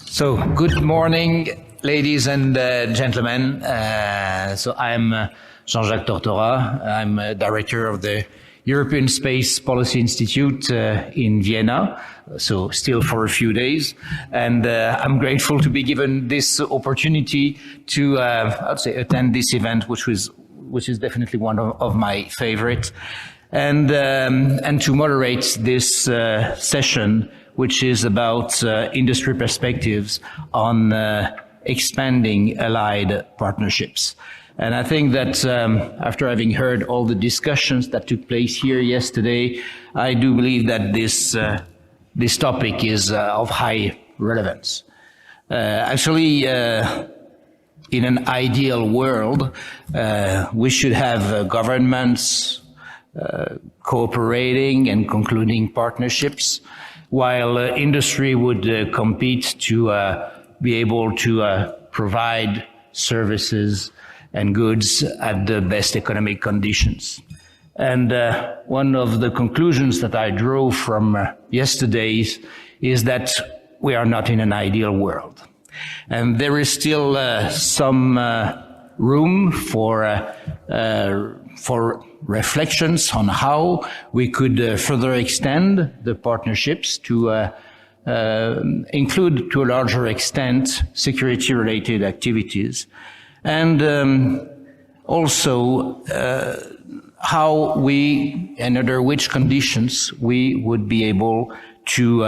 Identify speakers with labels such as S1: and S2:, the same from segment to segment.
S1: So, good morning, ladies and gentlemen. So I'm Jean-Jacques Tortora. I'm director of the European Space Policy Institute in Vienna, so still for a few days. And I'm grateful to be given this opportunity to, I'd say, attend this event, which is definitely one of my favorite, and to moderate this session, which is about industry perspectives on expanding allied partnerships. And I think that after having heard all the discussions that took place here yesterday, I do believe that this topic is of high relevance. Actually, in an ideal world, we should have governments cooperating and concluding partnerships, while industry would compete to be able to provide services and goods at the best economic conditions. And one of the conclusions that I drew from yesterday's is that we are not in an ideal world. And there is still some room for reflections on how we could further extend the partnerships to include to a larger extent security-related activities, and also how we and under which conditions we would be able to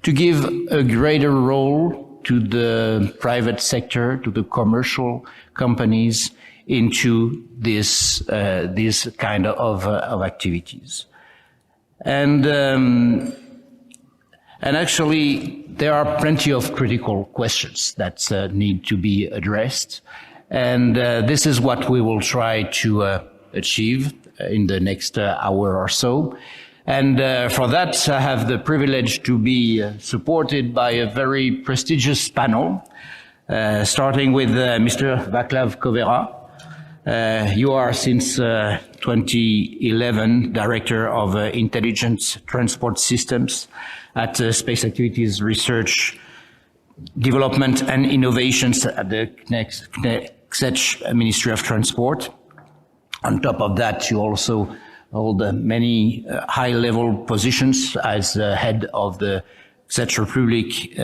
S1: give a greater role to the private sector, to the commercial companies into this kind of activities. And actually, there are plenty of critical questions that need to be addressed. And this is what we will try to achieve in the next hour or so. And for that, I have the privilege to be supported by a very prestigious panel, starting with Mr. Václav Kobera. You are since 2011 Director of Intelligent Transport Systems at Space Activities Research, Development and Innovations at the Czech Ministry of Transport. On top of that, you also hold many high-level positions as head of the Czech Republic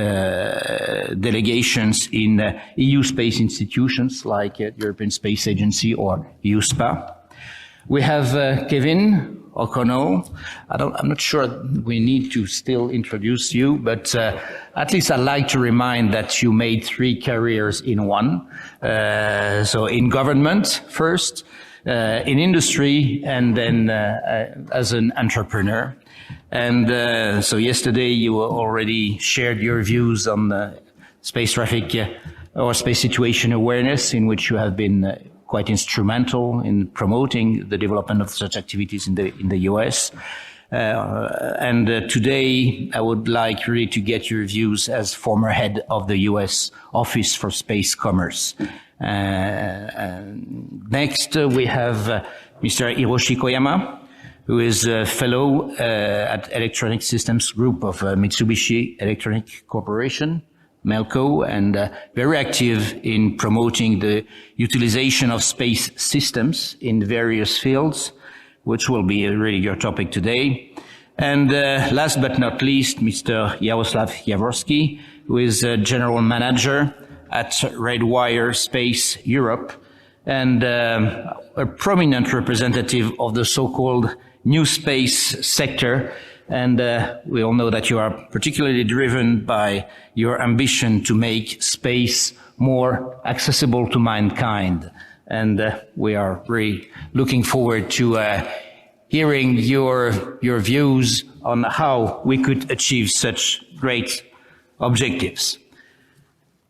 S1: delegations in EU space institutions like European Space Agency or ESPI. We have Kevin O'Connell. I'm not sure we need to still introduce you, but at least I'd like to remind that you made 3 careers in one. So in government first, in industry, and then as an entrepreneur. And so yesterday you already shared your views on space traffic or space situation awareness, in which you have been quite instrumental in promoting the development of such activities in the US. And today I would like really to get your views as former head of the US Office for Space Commerce. Next we have Mr. Hiroshi Koyama, who is a fellow at Electronic Systems Group of Mitsubishi Electronic Corporation, MELCO, and very active in promoting the utilization of space systems in various fields, which will be really your topic today. And last but not least, Mr. Jaroslaw Jaworski, who is a general manager at Redwire Space Europe, and a prominent representative of the so-called new space sector. And we all know that you are particularly driven by your ambition to make space more accessible to mankind. And we are really looking forward to hearing your views on how we could achieve such great objectives.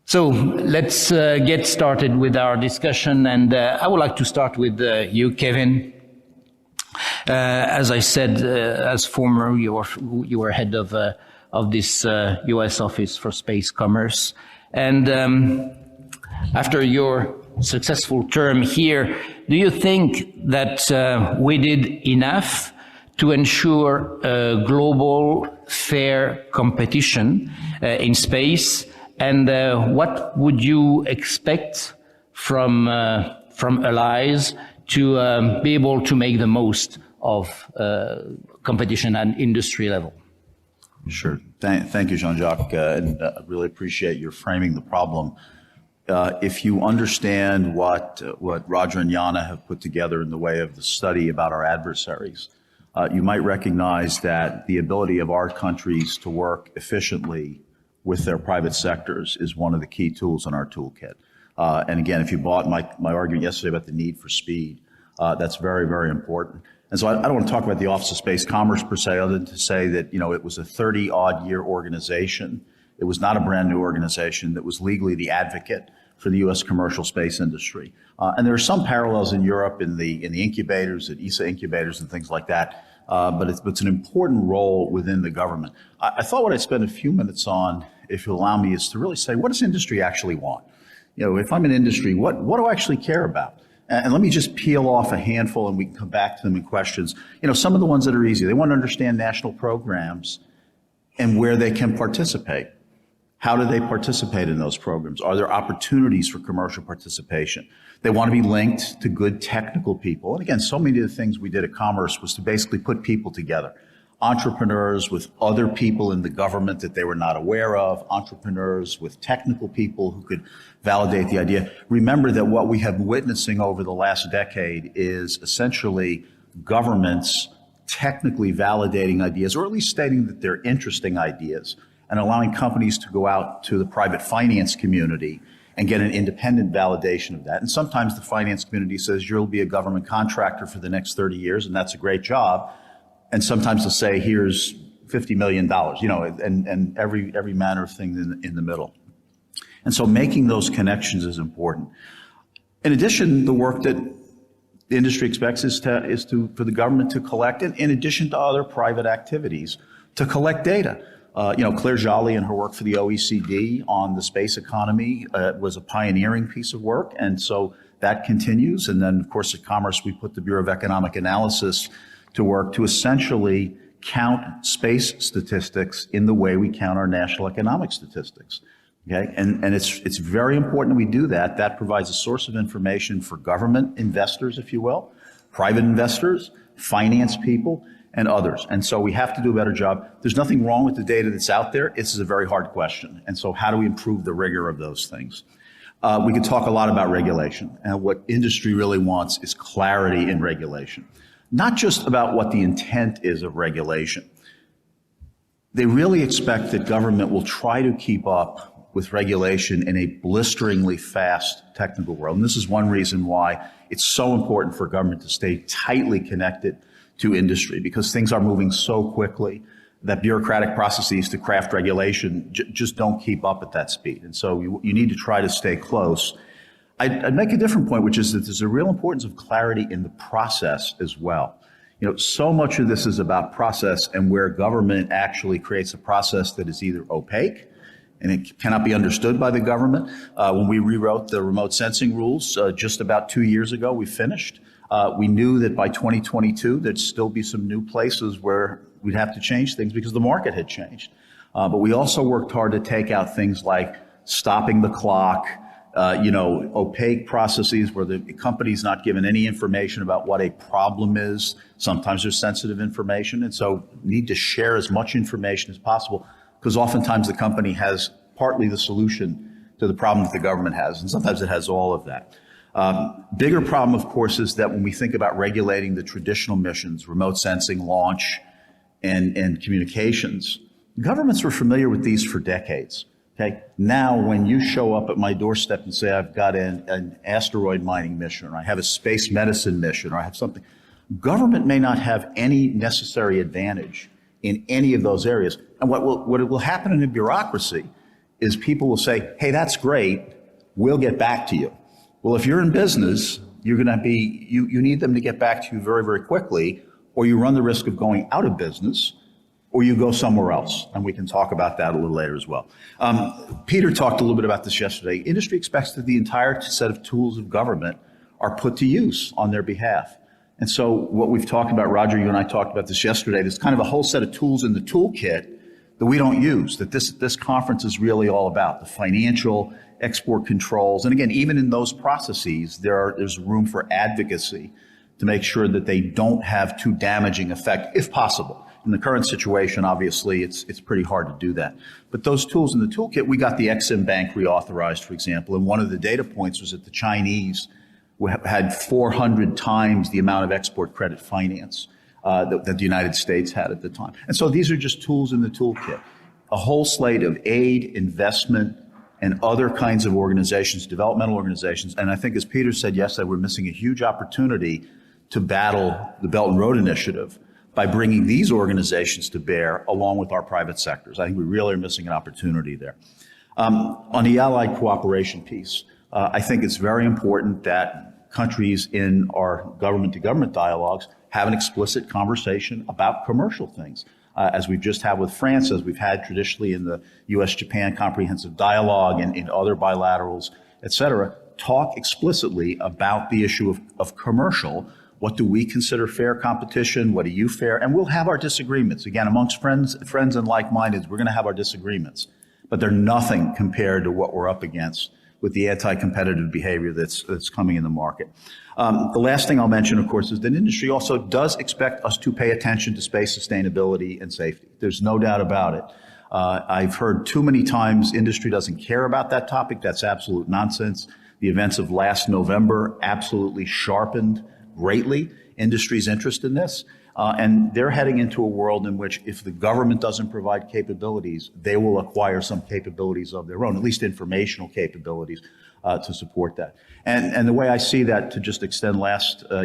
S1: So let's get started with our discussion, and I would like to start with you, Kevin. As I said, as former, you were head of this U.S. Office for Space Commerce, and after your successful term here, do you think that we did enough to ensure global fair competition in space? And what would you expect from allies to be able to make the most of competition at industry level?
S2: Sure. Thank you, Jean-Jacques, and I really appreciate your framing the problem. If you understand what Roger and Jana have put together in the way of the study about our adversaries, you might recognize that the ability of our countries to work efficiently with their private sectors is one of the key tools in our toolkit. And again, if you bought my argument yesterday about the need for speed, that's very, very important. And so I don't want to talk about the Office of Space Commerce per se, other than to say that, it was a 30-odd-year organization. It was not a brand new organization that was legally the advocate for the U.S. commercial space industry. And there are some parallels in Europe in the incubators, at ESA incubators and things like that. But it's an important role within the government. I thought what I'd spend a few minutes on, if you'll allow me, is to really say, what does industry actually want? If I'm in industry, what do I actually care about? And let me just peel off a handful and we can come back to them in questions. Some of the ones that are easy, they want to understand national programs and where they can participate. How do they participate in those programs? Are there opportunities for commercial participation? They want to be linked to good technical people. And again, so many of the things we did at Commerce was to basically put people together. Entrepreneurs with other people in the government that they were not aware of, entrepreneurs with technical people who could validate the idea. Remember that what we have been witnessing over the last decade is essentially governments technically validating ideas, or at least stating that they're interesting ideas, and allowing companies to go out to the private finance community and get an independent validation of that. And sometimes the finance community says, you'll be a government contractor for the next 30 years, and that's a great job. And sometimes they'll say, here's $50 million, and every manner of thing in the middle. And so making those connections is important. In addition, the work that the industry expects is for the government to collect, in addition to other private activities, to collect data. Claire Joly and her work for the OECD on the space economy was a pioneering piece of work, and so that continues. And then, of course, at Commerce, we put the Bureau of Economic Analysis to work to essentially count space statistics in the way we count our national economic statistics. Okay, and it's very important that we do that. That provides a source of information for government investors, if you will, private investors, finance people, and others. And so we have to do a better job. There's nothing wrong with the data that's out there. This is a very hard question. And so how do we improve the rigor of those things? We could talk a lot about regulation. And what industry really wants is clarity in regulation. Not just about what the intent is of regulation. They really expect that government will try to keep up with regulation in a blisteringly fast technical world. And this is one reason why it's so important for government to stay tightly connected to industry, because things are moving so quickly that bureaucratic processes to craft regulation just don't keep up at that speed. And so you need to try to stay close. I'd make a different point, which is that there's a real importance of clarity in the process as well. So much of this is about process, and where government actually creates a process that is either opaque and it cannot be understood by the government. When we rewrote the remote sensing rules just about 2 years ago, we finished. We knew that by 2022, there'd still be some new places where we'd have to change things because the market had changed. But we also worked hard to take out things like stopping the clock, opaque processes where the company's not given any information about what a problem is. Sometimes there's sensitive information, and so need to share as much information as possible, because oftentimes the company has partly the solution to the problem that the government has, and sometimes it has all of that. Bigger problem, of course, is that when we think about regulating the traditional missions, remote sensing, launch, and communications, governments were familiar with these for decades. Okay. Now, when you show up at my doorstep and say, I've got an asteroid mining mission, or I have a space medicine mission, or I have something, government may not have any necessary advantage in any of those areas. And what will happen in a bureaucracy is people will say, hey, that's great, we'll get back to you. Well, if you're in business, you're going to be, you need them to get back to you very, very quickly, or you run the risk of going out of business, or you go somewhere else. And we can talk about that a little later as well. Peter talked a little bit about this yesterday. Industry expects that the entire set of tools of government are put to use on their behalf. And so what we've talked about, Roger, you and I talked about this yesterday, there's kind of a whole set of tools in the toolkit that we don't use, that this conference is really all about, the financial export controls. And again, even in those processes, there's room for advocacy to make sure that they don't have too damaging effect, if possible. In the current situation, obviously, it's pretty hard to do that. But those tools in the toolkit, we got the Exim Bank reauthorized, for example, and one of the data points was that the Chinese had 400 times the amount of export credit finance that the United States had at the time. And so these are just tools in the toolkit. A whole slate of aid, investment, and other kinds of organizations, developmental organizations. And I think, as Peter said yesterday, we're missing a huge opportunity to battle the Belt and Road Initiative by bringing these organizations to bear along with our private sectors. I think we really are missing an opportunity there. On the allied cooperation piece, I think it's very important that countries in our government-to-government dialogues have an explicit conversation about commercial things, as we've just had with France, as we've had traditionally in the U.S.-Japan Comprehensive Dialogue and in other bilaterals, et cetera. Talk explicitly about the issue of commercial. What do we consider fair competition? What do you fair? And we'll have our disagreements. Again, amongst friends and like-minded, we're going to have our disagreements. But they're nothing compared to what we're up against with the anti-competitive behavior that's coming in the market. The last thing I'll mention, of course, is that industry also does expect us to pay attention to space sustainability and safety. There's no doubt about it. I've heard too many times industry doesn't care about that topic. That's absolute nonsense. The events of last November absolutely sharpened greatly industry's interest in this. And they're heading into a world in which if the government doesn't provide capabilities, they will acquire some capabilities of their own, at least informational capabilities to support that. And the way I see that, to just extend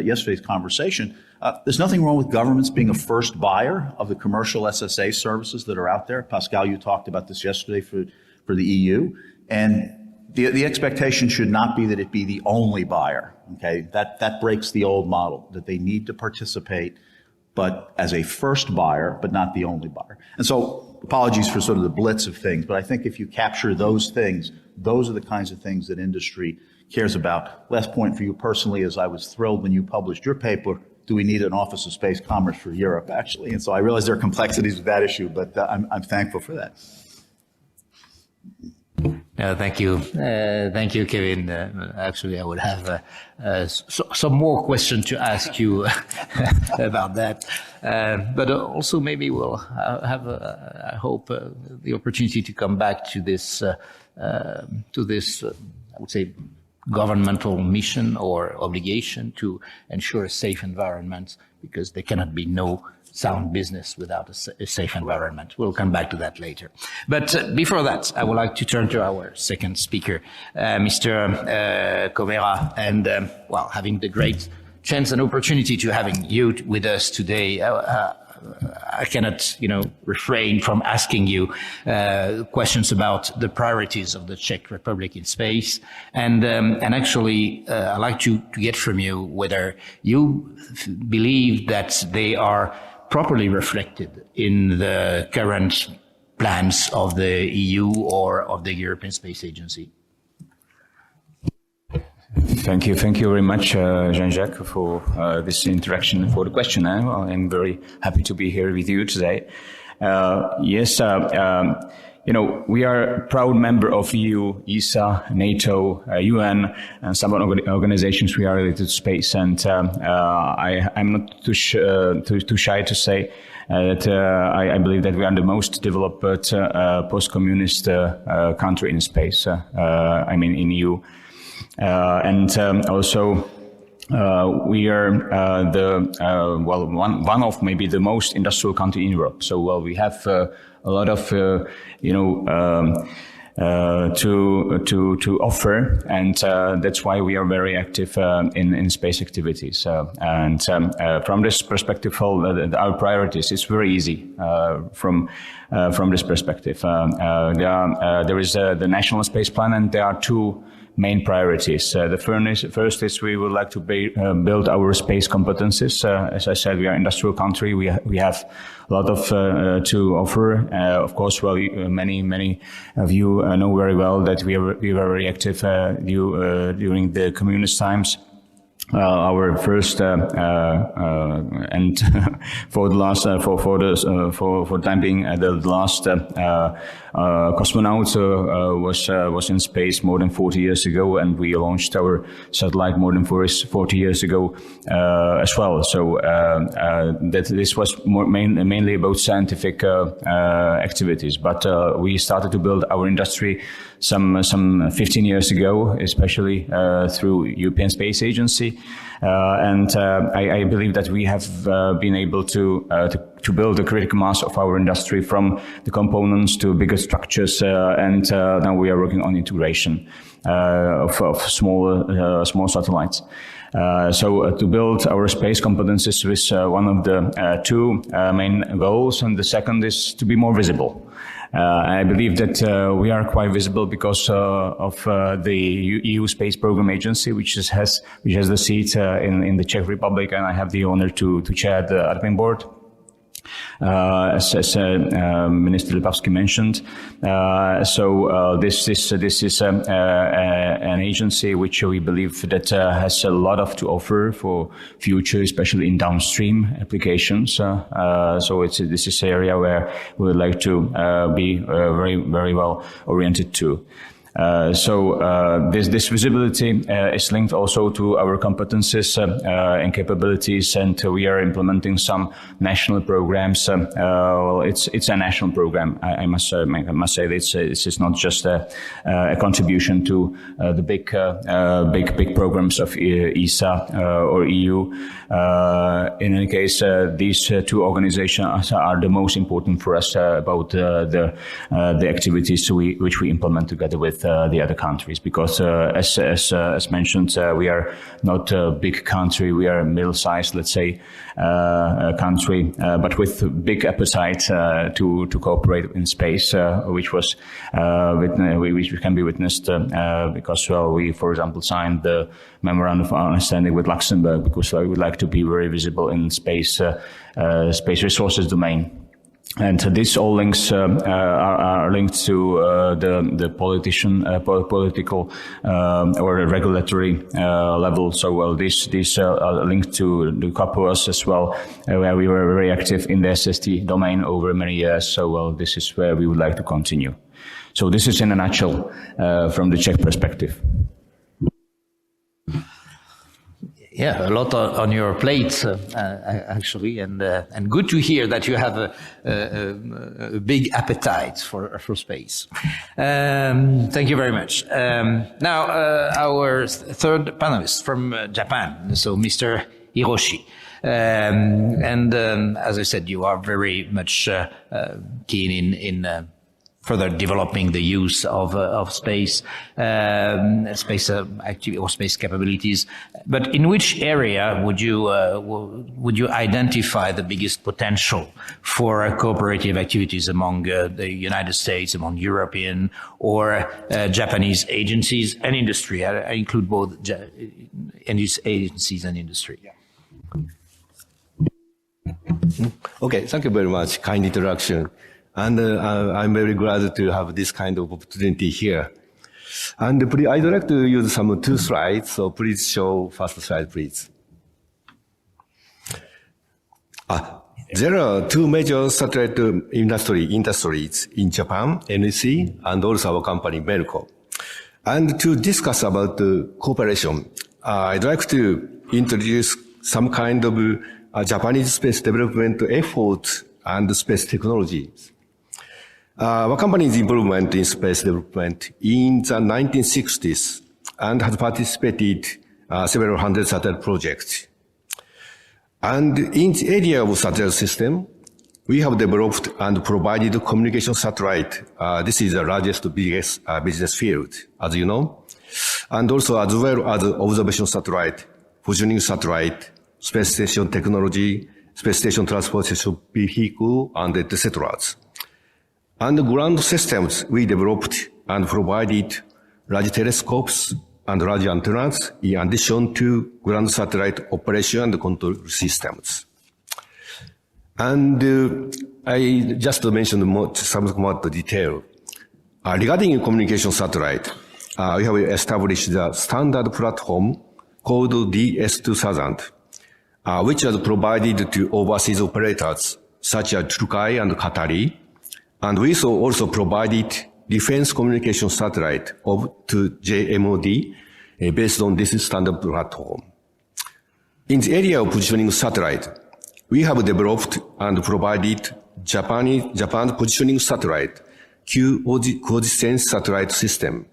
S2: yesterday's conversation, there's nothing wrong with governments being a first buyer of the commercial SSA services that are out there. Pascal, you talked about this yesterday for the EU. And the expectation should not be that it be the only buyer. Okay, that breaks the old model, that they need to participate, but as a first buyer, but not the only buyer. And so, apologies for sort of the blitz of things, but I think if you capture those things, those are the kinds of things that industry cares about. Last point for you personally is I was thrilled when you published your paper, Do we need an Office of Space Commerce for Europe, actually? And so I realize there are complexities with that issue, but I'm thankful for that.
S1: Thank you. Thank you, Kevin. Actually, I would have some more questions to ask you about that. But also maybe we'll have, I hope, the opportunity to come back to this, I would say, governmental mission or obligation to ensure a safe environment, because there cannot be no sound business without a safe environment. We'll come back to that later. But before that, I would like to turn to our second speaker, Mr. Kobera, and well, having the great chance and opportunity to having you with us today, I cannot, refrain from asking you questions about the priorities of the Czech Republic in space, and actually, I'd like to get from you whether you believe that they are properly reflected in the current plans of the EU or of the European Space Agency.
S3: Thank you very much, Jean-Jacques, for this interaction, for the question. I'm very happy to be here with you today. Yes, we are a proud member of EU, ESA, NATO, UN, and some organizations we are related to space. And I'm not too shy to say that I believe that we are the most developed post-communist country in space. In EU. And also, we are one of maybe the most industrial country in Europe. So, we have a lot of, to offer, and that's why we are very active in space activities. And from this perspective, our priorities is very easy from this perspective. There is the National Space Plan, and there are two main priorities. The first is we would like to build our space competencies. As I said, we are an industrial country. We have a lot of to offer. Of course, many of you know very well that we were very active during the communist times. our first and for the last for time being the last cosmonaut was in space more than 40 years ago, and we launched our satellite more than 40 years ago as well. So that this was mainly about scientific activities, but we started to build our industry some 15 years ago, especially through European Space Agency, and I believe that we have been able to build a critical mass of our industry from the components to bigger structures, and now we are working on integration of small satellites. So to build our space competencies is one of the two main goals, and the second is to be more visible. I believe that we are quite visible because of the EU Space Program Agency, which has the seat in the Czech Republic, and I have the honor to chair the admin board. As Minister Lipavsky mentioned, so this is an agency which we believe that has a lot to offer for future, especially in downstream applications. So this is an area where we would like to be very well oriented to. So this visibility is linked also to our competences and capabilities, and we are implementing some national programs. Well, it's a national program. I must say this is not just a contribution to the big programs of ESA or EU. In any case, these two organizations are the most important for us about the activities which we implement together with the other countries, because as mentioned, we are not a big country. We are a middle-sized, let's say, country, but with big appetite to cooperate in space, which can be witnessed because we, for example, signed the memorandum of understanding with Luxembourg, because we would like to be very visible in space resources domain. And these all links are linked to the political or regulatory level. So these are linked to the COPUOS as well, where we were very active in the SST domain over many years. So this is where we would like to continue. So this is in a nutshell from the Czech perspective.
S1: Yeah, a lot on your plate, actually, and good to hear that you have a big appetite for space. Thank you very much. Now, our third panelist from Japan, so Mr. Hiroshi. As I said, you are very much keen in further developing the use of space activity or space capabilities. But in which area would you identify the biggest potential for cooperative activities among the United States, among European or Japanese agencies and industry? I include both agencies and industry.
S4: Okay, thank you very much. Kind introduction. And I'm very glad to have this kind of opportunity here. And I'd like to use two slides, so please show first slide, please. There are two major satellite industries in Japan, NEC, and also our company, Melco. And to discuss about the cooperation, I'd like to introduce some kind of Japanese space development effort and space technologies. Our company's involvement in space development in the 1960s and has participated several hundred satellite projects. And in the area of satellite system, we have developed and provided communication satellite. This is the biggest business field, as you know. And also as well as observation satellite, positioning satellite, space station technology, space station transportation vehicle, and etc. And the ground systems we developed and provided large telescopes and large antennas in addition to ground satellite operation and control systems. And I just mentioned some more detail. Regarding communication satellite, we have established the standard platform called DS-2000, which was provided to overseas operators such as Turkey and Qatari, and we also provided defense communication satellite to JMOD based on this standard platform. In the area of positioning satellite, we have developed and provided Japan positioning satellite QoJSense satellite system.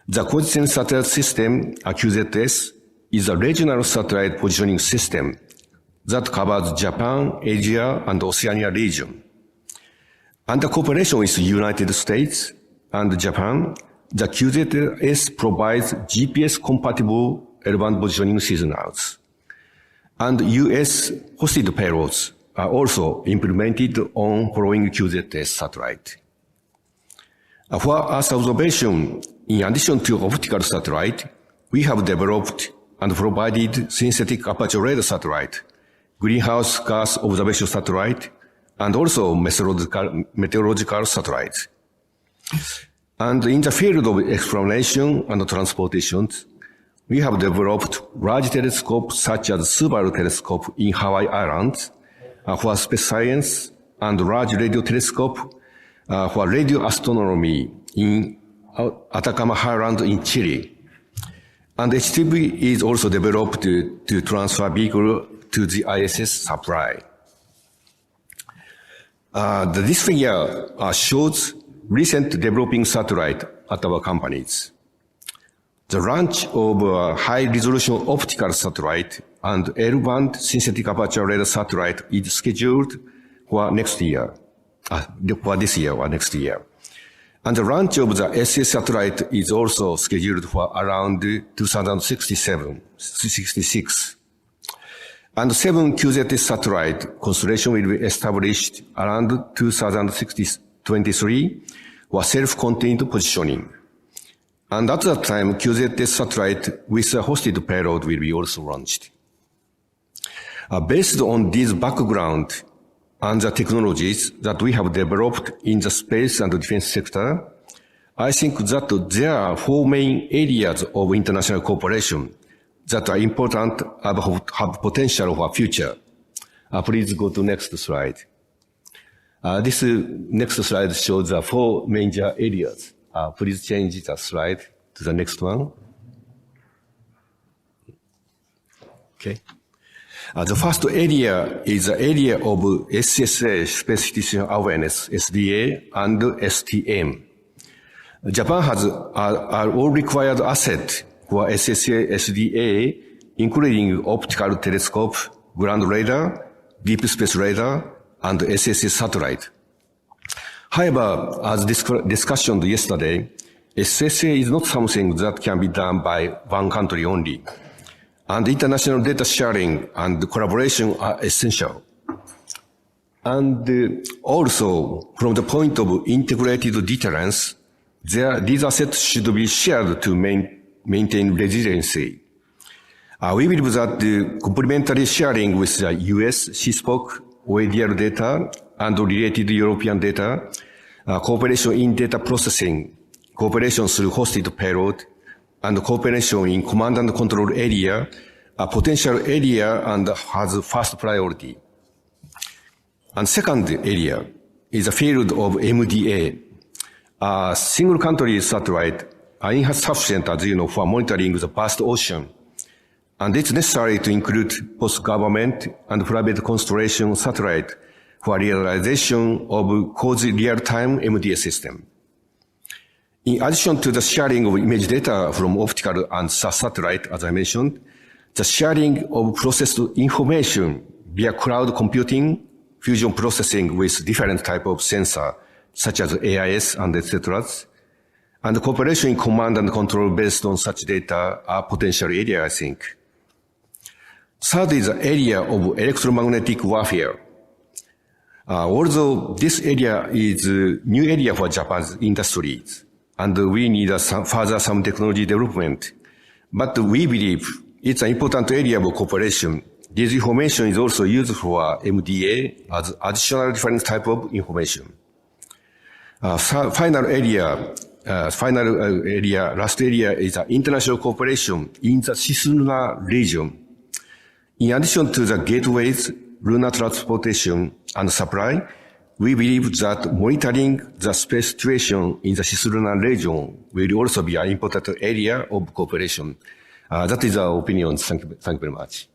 S4: The QoJSense satellite system, QZS, is a regional satellite positioning system that covers Japan, Asia, and Oceania region. Under cooperation with the United States and Japan, the QZS provides GPS-compatible L-band positioning signals. And US hosted payloads are also implemented on following QZS satellite. For Earth observation, in addition to optical satellite, we have developed and provided synthetic aperture radar satellite, greenhouse gas observation satellite, and also meteorological satellites. And in the field of exploration and transportation, we have developed large telescopes such as Subaru telescope in Hawaii Islands for space science and large radio telescope for radio astronomy in Atacama Highland in Chile. And HTV is also developed to transfer vehicle to the ISS supply. This figure shows recent developing satellite at our companies. The launch of high-resolution optical satellite and L-band synthetic aperture radar satellite is scheduled for next year, for this year or next year. And the launch of the SS satellite is also scheduled for around 2066. And 7 QZS satellite constellation will be established around 2023 for self-contained positioning. And at that time, QZS satellite with a hosted payload will be also launched. Based on this background and the technologies that we have developed in the space and defense sector, I think that there are 4 main areas of international cooperation that are important and have potential for future. Please go to next slide. This next slide shows the 4 major areas. Please change the slide to the next one. Okay. The first area is the area of SSA, Space Citizen Awareness, SDA, and STM. Japan has all required assets for SSA, SDA, including optical telescope, ground radar, deep space radar, and SSA satellite. However, as discussed yesterday, SSA is not something that can be done by one country only. And international data sharing and collaboration are essential. And also, from the point of integrated deterrence, these assets should be shared to maintain resiliency. We believe that the complementary sharing with the US, CSPOC, OADR data, and related European data, cooperation in data processing, cooperation through hosted payload, and cooperation in command and control area, a potential area and has first priority. And second area is the field of MDA. A single country satellite are insufficient, as you know, for monitoring the vast ocean. And it's necessary to include both government and private constellation satellite for realization of quasi real-time MDA system. In addition to the sharing of image data from optical and satellite, as I mentioned, the sharing of processed information via cloud computing, fusion processing with different type of sensor, such as AIS and etc., and cooperation in command and control based on such data are potential area, I think. Third is the area of electromagnetic warfare. Although this area is a new area for Japan's industries, and we need further some technology development, but we believe it's an important area of cooperation. This information is also used for MDA as additional different type of information. Final area final area, last area is international cooperation in the cislunar region. In addition to the gateways, lunar transportation and supply, we believe that monitoring the space situation in the cislunar region will also be an important area of cooperation. That is our opinion. Thank you very much.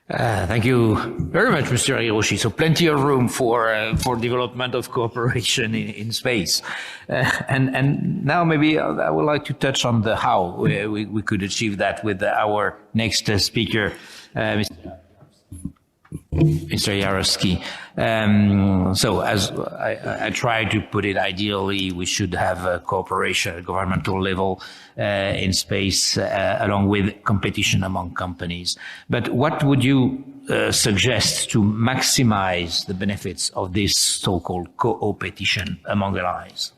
S1: Thank you very much, Mr. Hiroshi. So plenty of room for development of cooperation in space. And now maybe I would like to touch on the how we could achieve that with our next speaker, Mr. Jaworski. So as I tried to put it, ideally we should have a cooperation at governmental level in space along with competition among companies. But what would you suggest to maximize the benefits of this so-called co-opetition among allies?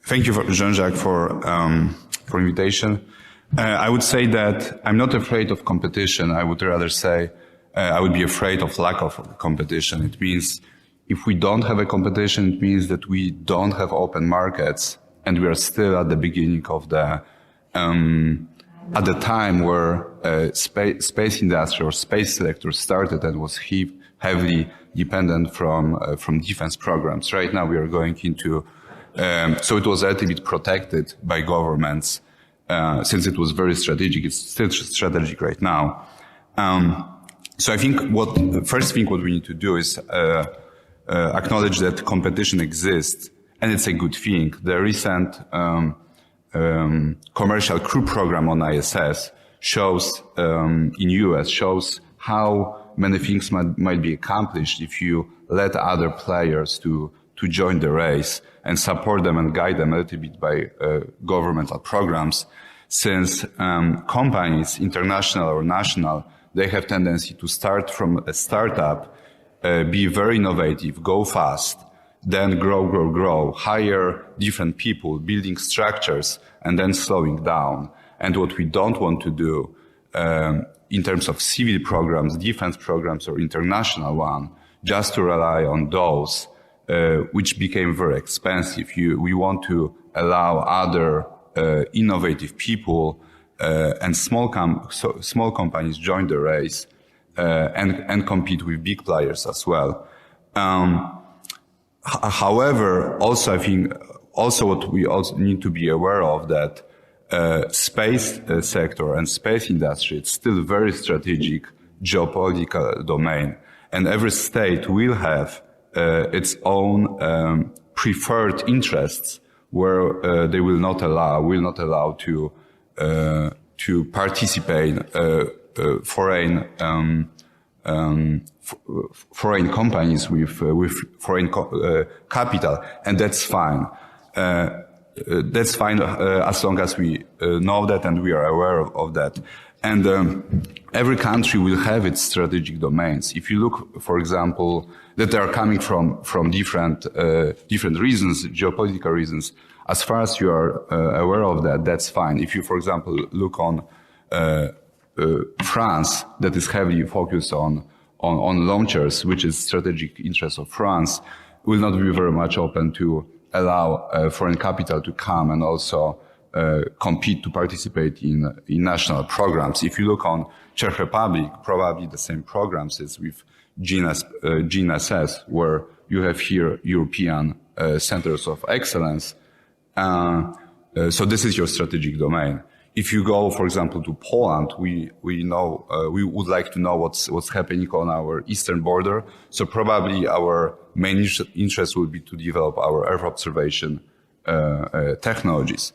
S5: Thank you, Jean-Jacques, for invitation. I would say that I'm not afraid of competition. I would rather say I would be afraid of lack of competition. It means if we don't have a competition, it means that we don't have open markets, and we are still at the beginning of the at the time where space industry or space sector started and was heavily dependent from defense programs. Right now, we are going into so it was a little bit protected by governments since it was very strategic. It's still strategic right now. So I think first thing what we need to do is acknowledge that competition exists, and it's a good thing. The recent commercial crew program on ISS shows in US shows how many things might be accomplished if you let other players to join the race and support them and guide them a little bit by governmental programs. Since companies, international or national, they have tendency to start from a startup, be very innovative, go fast, then grow, hire different people, building structures, and then slowing down. And what we don't want to do in terms of civil programs, defense programs, or international one, just to rely on those, which became very expensive. We want to allow other innovative people and small companies join the race and compete with big players as well. However, also I think what we also need to be aware of that space sector and space industry, it's still very strategic geopolitical domain, and every state will have its own preferred interests where they will not allow to participate foreign companies with foreign capital, and that's fine. That's fine as long as we know that and we are aware of that. And every country will have its strategic domains. If you look, for example, that they are coming from different reasons, geopolitical reasons. As far as you are aware of that, that's fine. If you, for example, look on France, that is heavily focused on launchers, which is strategic interest of France, will not be very much open to allow foreign capital to come and also compete to participate in national programs. If you look on Czech Republic, probably the same programs as with GNSS, where you have here European centers of excellence. So this is your strategic domain. If you go, for example, to Poland, we would like to know what's happening on our eastern border. So probably our main interest will be to develop our Earth observation technologies.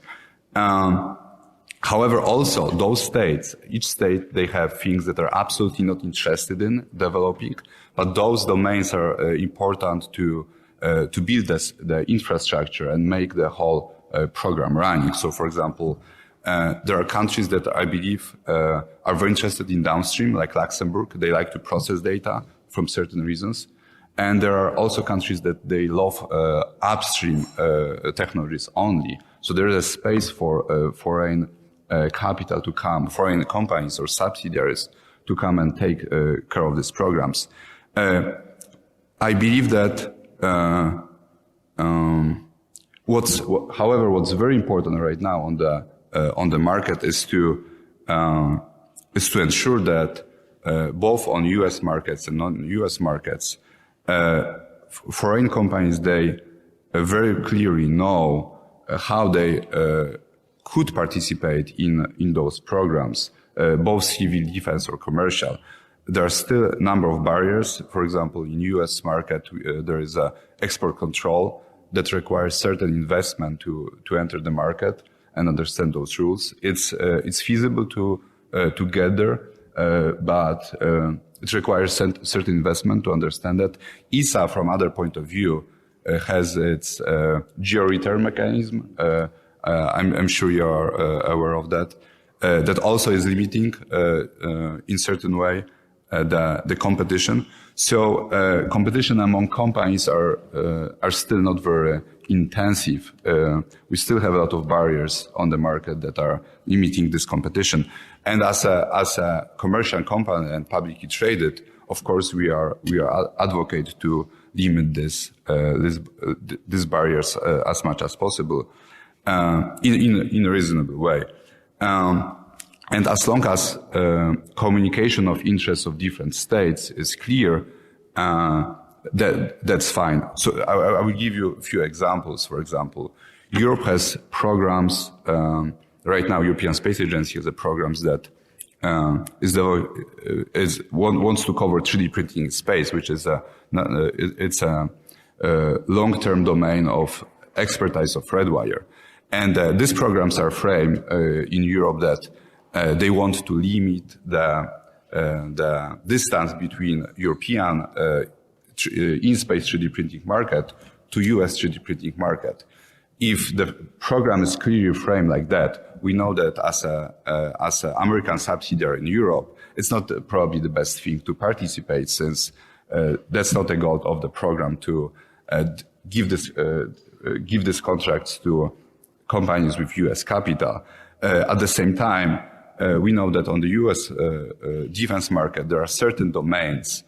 S5: However, also those states, each state, they have things that are absolutely not interested in developing, but those domains are important to build the infrastructure and make the whole program running. So, for example, there are countries that I believe are very interested in downstream, like Luxembourg. They like to process data from certain reasons. And there are also countries that they love upstream technologies only. So there is a space for foreign capital to come, foreign companies or subsidiaries to come and take care of these programs. I believe that however, what's very important right now on the market is to ensure that both on U.S. markets and non-U.S. markets, foreign companies, they very clearly know how they could participate in those programs, both civil defense or commercial. There are still a number of barriers. For example, in U.S. market, there is a export control that requires certain investment to enter the market and understand those rules. It's feasible to get there, but it requires certain investment to understand that. ESA, from other point of view, has its geo-return mechanism. I'm sure you are aware of that. That also is limiting in certain way the competition. So competition among companies are still not very intensive. We still have a lot of barriers on the market that are limiting this competition. And as a commercial company and publicly traded, of course, we are advocate to limit these barriers as much as possible in a reasonable way. And as long as communication of interests of different states is clear, that's fine. So I will give you a few examples. For example, Europe has programs. Right now, European Space Agency has a programs that wants to cover 3D printing in space, which is it's a long-term domain of expertise of Redwire. And these programs are framed in Europe that they want to limit the distance between European in-space 3D printing market to US 3D printing market. If the program is clearly framed like that, we know that as a American subsidiary in Europe, it's not probably the best thing to participate, since that's not the goal of the program to give this contracts to companies with US capital. At the same time, we know that on the US defense market, there are certain domains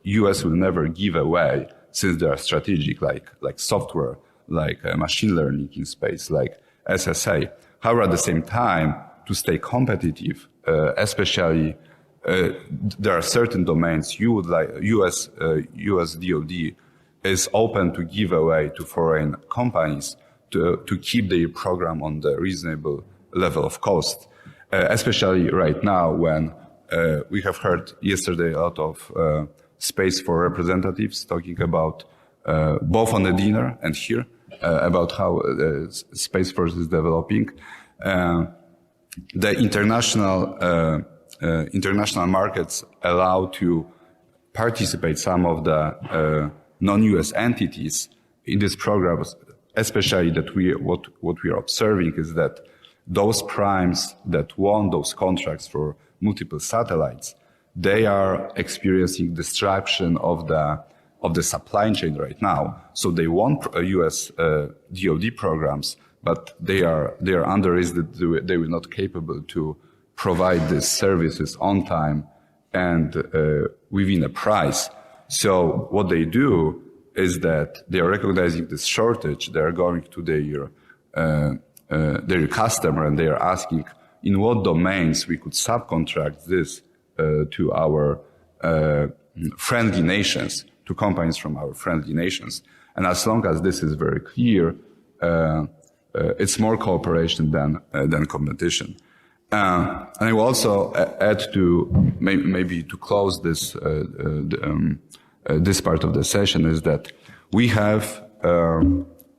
S5: US will never give away, since they are strategic, like software, like machine learning in space, like SSA. However, at the same time, to stay competitive, especially there are certain domains US DoD is open to give away to foreign companies to keep their program on the reasonable level of cost. Especially right now, when we have heard yesterday a lot of Space for representatives talking about both on the dinner and here about how Space Force is developing. The international markets allow to participate some of the non-US entities in these programs, especially that what we are observing is that those primes that won those contracts for multiple satellites, they are experiencing disruption of the supply chain right now. So they want US DoD programs, but they are under risk that they will not capable to provide these services on time and within a price. So what they do is that they are recognizing this shortage. They are going to their customer and they are asking in what domains we could subcontract this to our friendly nations, to companies from our friendly nations. And as long as this is very clear, it's more cooperation than competition. And I will also add to maybe to close this this part of the session is that we have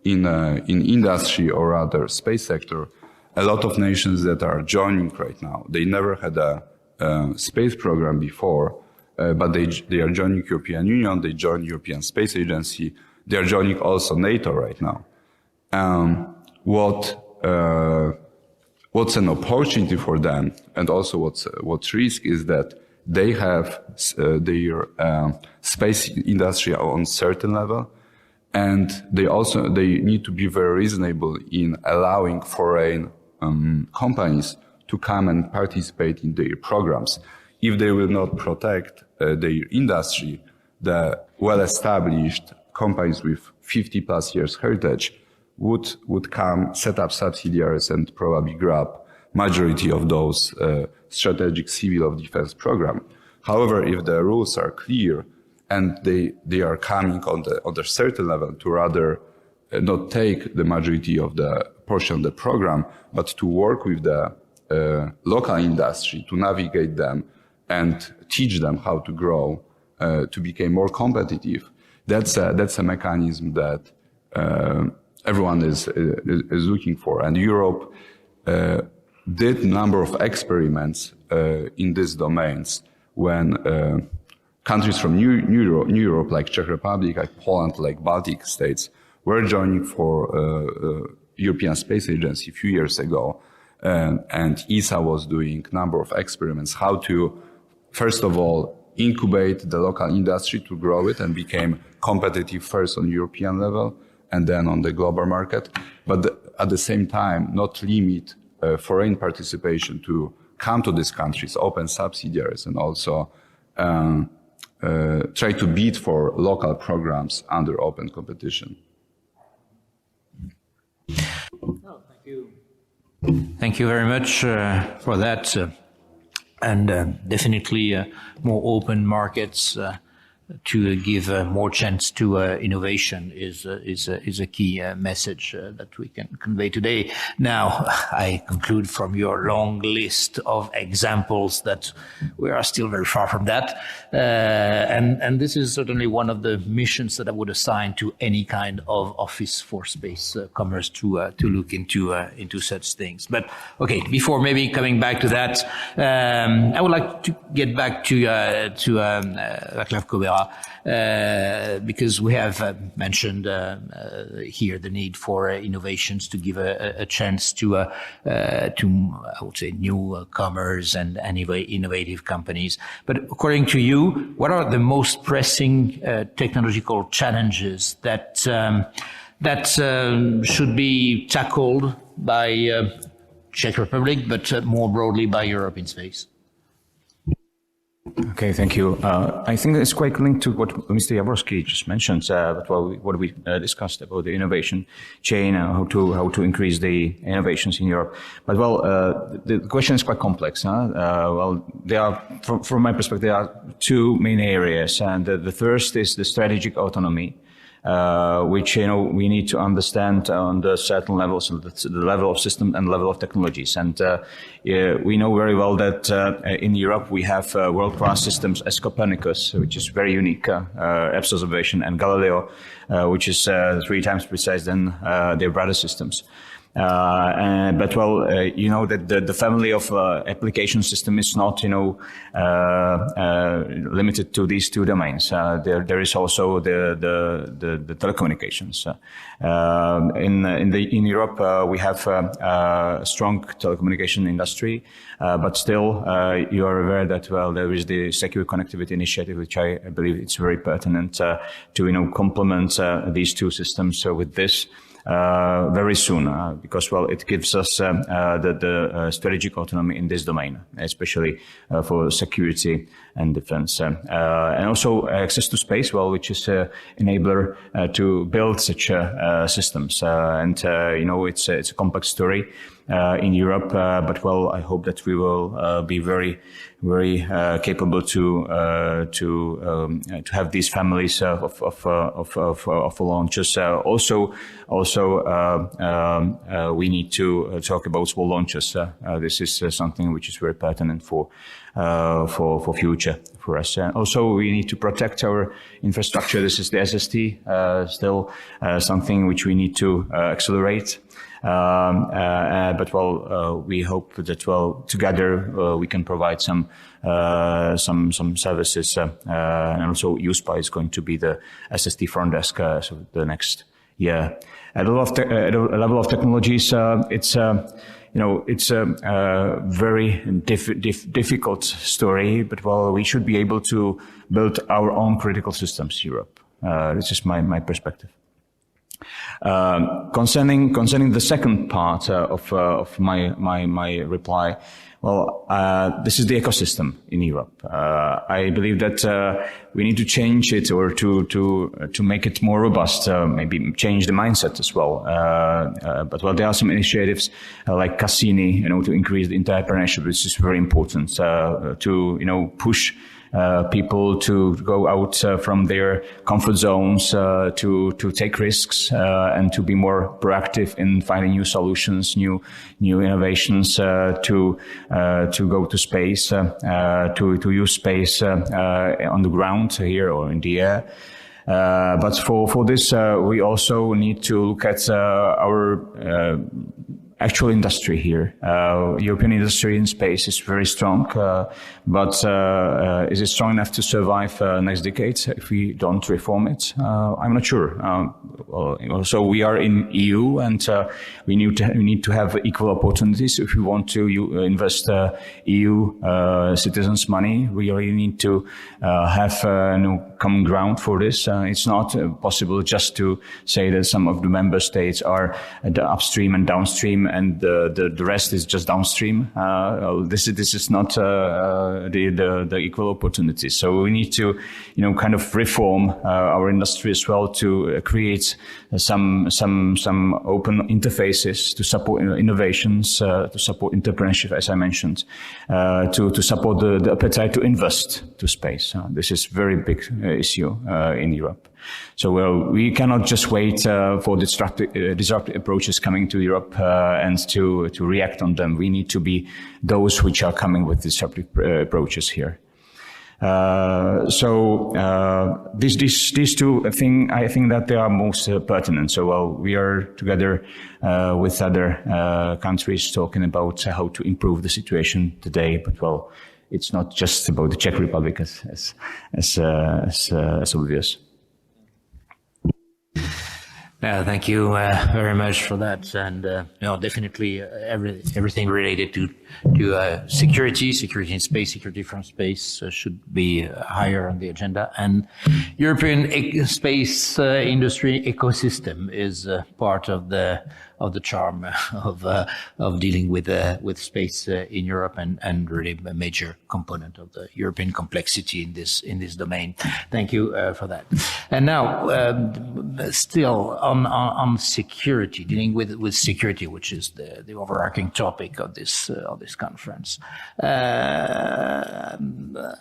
S5: in industry or rather space sector a lot of nations that are joining right now. They never had a space program before, but they are joining European Union. They join European Space Agency. They are joining also NATO right now. What's an opportunity for them, and also what's risk is that they have their space industry on certain level, and they need to be very reasonable in allowing foreign companies to come and participate in their programs. if they will not protect their industry, the well-established companies with 50 plus years heritage would come, set up subsidiaries and probably grab majority of those strategic civil of defense program. However, if the rules are clear and they are coming on the certain level to rather not take the majority of the portion of the program, but to work with the local industry to navigate them and teach them how to grow, to become more competitive. That's a mechanism that everyone is looking for. And Europe did a number of experiments in these domains when countries from New Europe, like Czech Republic, like Poland, like Baltic states, were joining for European Space Agency a few years ago. And ESA was doing a number of experiments, how to, first of all, incubate the local industry to grow it and become competitive first on European level and then on the global market. But at the same time, not limit foreign participation to come to these countries, open subsidiaries, and also try to bid for local programs under open competition.
S1: Oh, thank you. Thank you very much for that. And definitely more open markets to give more chance to innovation is a key message that we can convey today. Now, I conclude from your long list of examples that we are still very far from that. And this is certainly one of the missions that I would assign to any kind of office for space commerce to look into such things. But okay, before maybe coming back to that, I would like to get back to Václav Kobera. Because we have mentioned here the need for innovations to give a chance to I would say newcomers and innovative companies. But according to you, what are the most pressing technological challenges that should be tackled by Czech Republic, but more broadly by Europe in space?
S3: Okay, thank you. I think it's quite linked to what Mr. Jaworski just mentioned, what we discussed about the innovation chain, how to increase the innovations in Europe. But the question is quite complex. There are, from my perspective, there are two main areas, and the first is the strategic autonomy. Which we need to understand on the certain levels, the level of system and level of technologies. And we know very well that in Europe we have world-class systems as Copernicus, which is very unique, Earth observation, and Galileo, which is 3 times precise than their brother systems. But that the family of application system is not, limited to these 2 domains. There is also the telecommunications. In Europe, we have a strong telecommunication industry, but still, you are aware that there is the Secure Connectivity Initiative, which I believe it's very pertinent to complement these 2 systems with this. Very soon, because it gives us the strategic autonomy in this domain, especially for security and defense, and also access to space, which is enabler to build such systems. It's a complex story in Europe, but I hope that we will be very capable to have these families of launches. Also, we need to talk about small launches. This is something which is very pertinent for future for us. Also, we need to protect our infrastructure. This is the SST, still something which we need to accelerate. But we hope that together we can provide some services, and also ESPI is going to be the SST front desk the next year. At a level of technologies, it's a very difficult story, but we should be able to build our own critical systems in Europe. This is my perspective. Concerning the second part of my reply, well, this is the ecosystem in Europe. I believe that we need to change it, or to make it more robust. Maybe change the mindset as well. But well, there are some initiatives like Cassini, to increase the entrepreneurship, which is very important. To push people to go out from their comfort zones, to take risks, and to be more proactive in finding new solutions, new innovations, to go to space, to use space on the ground here or in the air. But for this, we also need to look at our actual industry here. European industry in space is very strong, but is it strong enough to survive next decade if we don't reform it? I'm not sure. So we are in EU, and we need to have equal opportunities if we want to invest EU citizens' money. We really need to have common ground for this. It's not possible just to say that some of the member states are the upstream and downstream, and the rest is just downstream. This is not the equal opportunities. So we need to kind of reform our industry as well, to create some open interfaces to support innovations, to support entrepreneurship, as I mentioned, to support the appetite to invest to space. This is very big issue in Europe. So we cannot just wait for disruptive approaches coming to Europe and to react on them. We need to be those which are coming with disruptive approaches here. These two I think that they are most pertinent. So we are together with other countries talking about how to improve the situation today. But it's not just about the Czech Republic as obvious.
S1: Thank you very much for that, and definitely everything related to security in space, security from space should be higher on the agenda. And European space industry ecosystem is part of the charm of dealing with space in Europe, and really a major component of the European complexity in this domain. Thank you for that. And now, still on security, dealing with security, which is the overarching topic of this conference.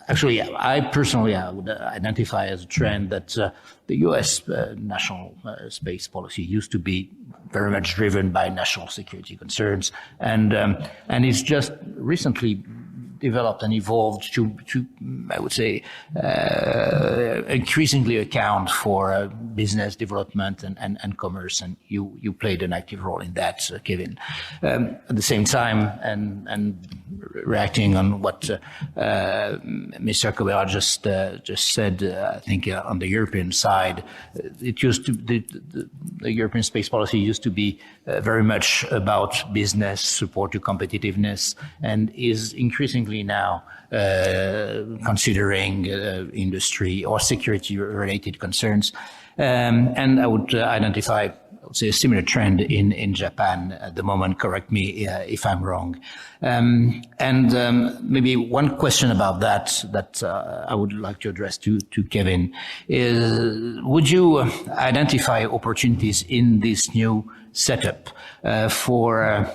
S1: Actually, I personally would identify as a trend that the U.S. national space policy used to be very much driven by national security concerns, and it's just recently developed and evolved to I would say, increasingly account for business development and commerce, and you played an active role in that, Kevin. At the same time, and reacting on what Mr. Kobera just said, I think on the European side, it used to the European space policy used to be very much about business support to competitiveness, and is increasingly now considering industry or security-related concerns. And I would identify, I would say, a similar trend in Japan at the moment. Correct me if I'm wrong. Maybe one question about that I would like to address to Kevin is, would you identify opportunities in this new setup for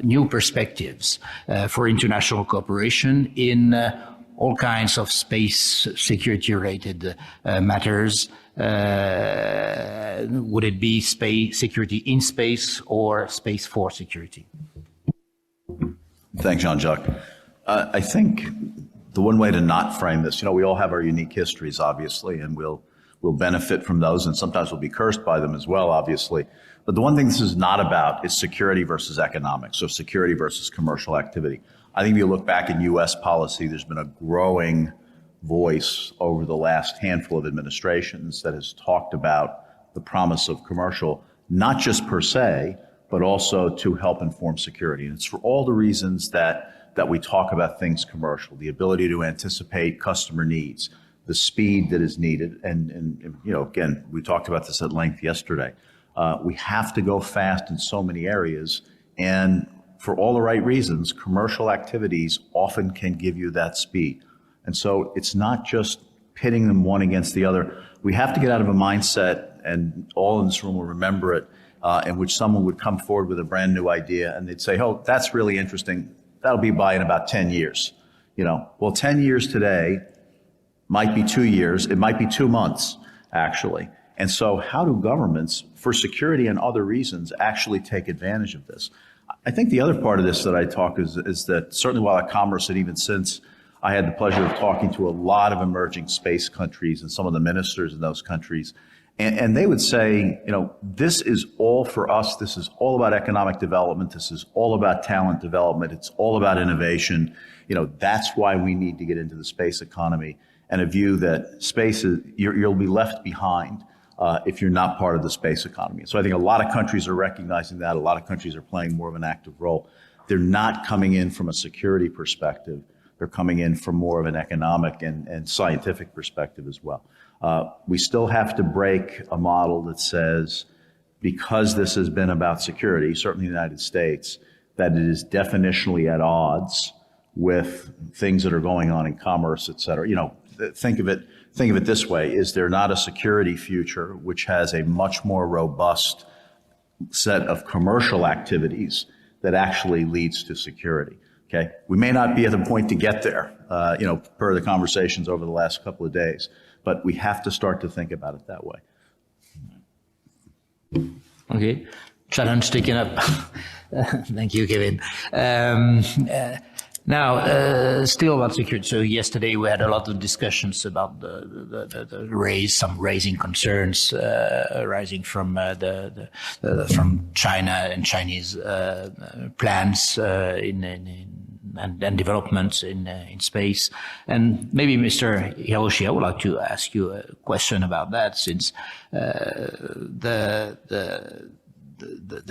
S1: new perspectives for international cooperation in all kinds of space security-related matters? Would it be space security in space or space for security?
S2: Thanks, Jean-Jacques. I think the one way to not frame this, we all have our unique histories, obviously, and we'll benefit from those, and sometimes we'll be cursed by them as well, obviously. But the one thing this is not about is security versus economics, so security versus commercial activity. I think if you look back in U.S. policy, there's been a growing voice over the last handful of administrations that has talked about the promise of commercial, not just per se, but also to help inform security. And it's for all the reasons that we talk about things commercial, the ability to anticipate customer needs, the speed that is needed. And again, we talked about this at length yesterday. We have to go fast in so many areas, and for all the right reasons, commercial activities often can give you that speed. And so it's not just pitting them one against the other. We have to get out of a mindset, and all in this room will remember it, in which someone would come forward with a brand new idea and they'd say, oh, that's really interesting. That'll be by in about 10 years. Well, 10 years today might be 2 years. It might be 2 months, actually. And so how do governments, for security and other reasons, actually take advantage of this? I think the other part of this that I talk is that certainly while at Commerce, and even since I had the pleasure of talking to a lot of emerging space countries and some of the ministers in those countries, and they would say, this is all for us. This is all about economic development. This is all about talent development. It's all about innovation. That's why we need to get into the space economy, and a view that space is, you'll be left behind if you're not part of the space economy. So I think a lot of countries are recognizing that. A lot of countries are playing more of an active role. They're not coming in from a security perspective. They're coming in from more of an economic and scientific perspective as well. We still have to break a model that says, because this has been about security, certainly in the United States, that it is definitionally at odds with things that are going on in commerce, et cetera. Think of it this way: is there not a security future which has a much more robust set of commercial activities that actually leads to security? Okay, we may not be at the point to get there, per the conversations over the last couple of days, but we have to start to think about it that way.
S1: Okay, challenge taken up. Thank you, Kevin. Now, still about security. So yesterday we had a lot of discussions about some raising concerns arising from from China and Chinese plans and developments in space. And maybe, Mr. Hiroshi, I would like to ask you a question about that, since the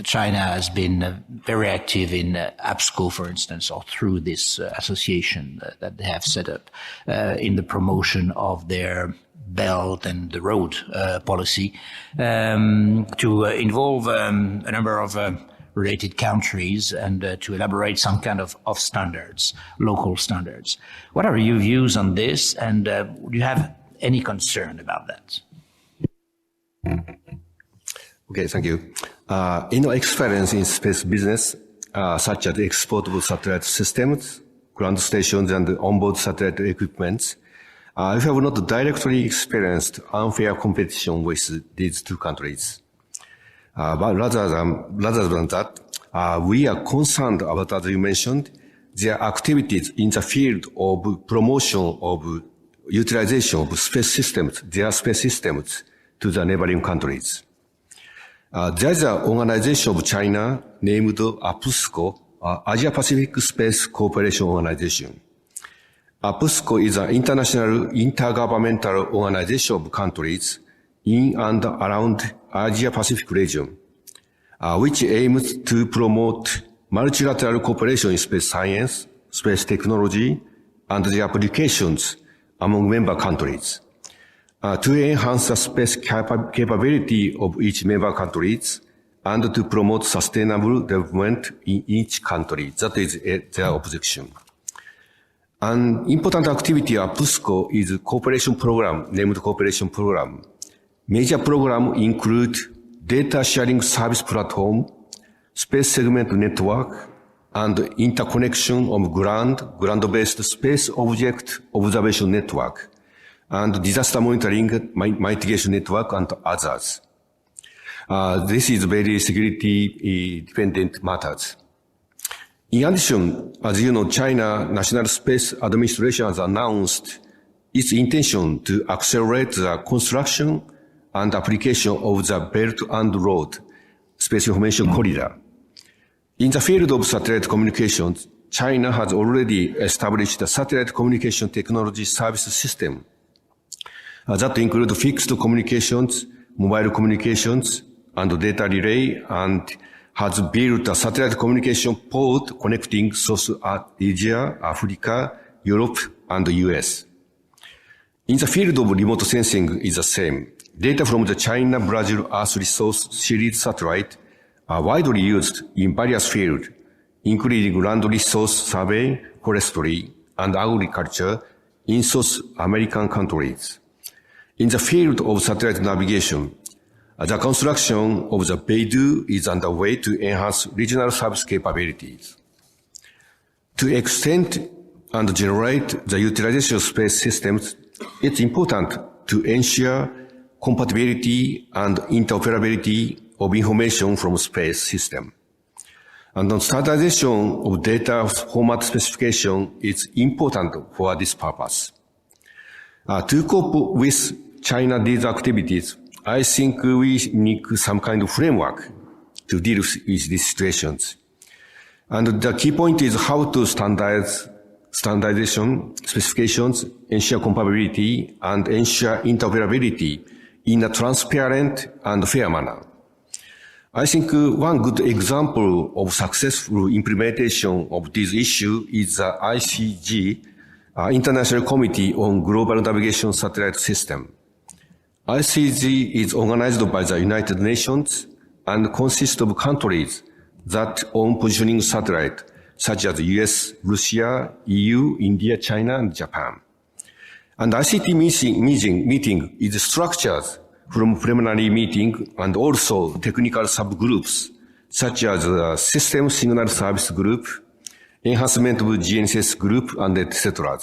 S1: China has been very active in APSCO, for instance, or through this association that they have set up in the promotion of their Belt and the Road policy to involve a number of related countries and to elaborate some kind of standards, local standards. What are your views on this, and do you have any concern about that?
S4: Okay, thank you. In our experience in space business, such as exportable satellite systems, ground stations, and onboard satellite equipment, we have not directly experienced unfair competition with these two countries. But rather than that, we are concerned about, as you mentioned, their activities in the field of promotion of utilization of space systems, their space systems, to the neighboring countries. There is an organization of China named APSCO, Asia Pacific Space Cooperation Organization. APSCO is an international intergovernmental organization of countries in and around Asia Pacific region, which aims to promote multilateral cooperation in space science, space technology, and the applications among member countries. To enhance the space capability of each member countries and to promote sustainable development in each country. That is their objection. An important activity of PUSCO is a cooperation program, named cooperation program. Major programs include data sharing service platform, space segment network, and interconnection of ground-based space object observation network, and disaster monitoring, mitigation network, and others. This is very security-dependent matters. In addition, as you know, China National Space Administration has announced its intention to accelerate the construction and application of the Belt and Road Space Information Corridor. In the field of satellite communications, China has already established a satellite communication technology service system that includes fixed communications, mobile communications, and data relay, and has built a satellite communication port connecting South Asia, Africa, Europe, and the US. In the field of remote sensing is the same. data from the China-Brazil Earth Resource Series satellite are widely used in various fields, including land resource survey, forestry, and agriculture in South American countries. In the field of satellite navigation, the construction of the Beidou is underway to enhance regional service capabilities. To extend and generate the utilization of space systems, it's important to ensure compatibility and interoperability of information from space system. And the standardization of data format specification is important for this purpose. To cope with China these activities, I think we need some kind of framework to deal with these situations. And the key point is how to standardization, specifications, ensure compatibility, and ensure interoperability in a transparent and fair manner. I think one good example of successful implementation of this issue is the ICG, International Committee on Global Navigation Satellite System. ICG is organized by the United Nations and consists of countries that own positioning satellite, such as the US, Russia, EU, India, China, and Japan. And ICT meeting is structured from preliminary meeting and also technical subgroups, such as the System Signal Service Group, Enhancement of GNSS Group, and etc.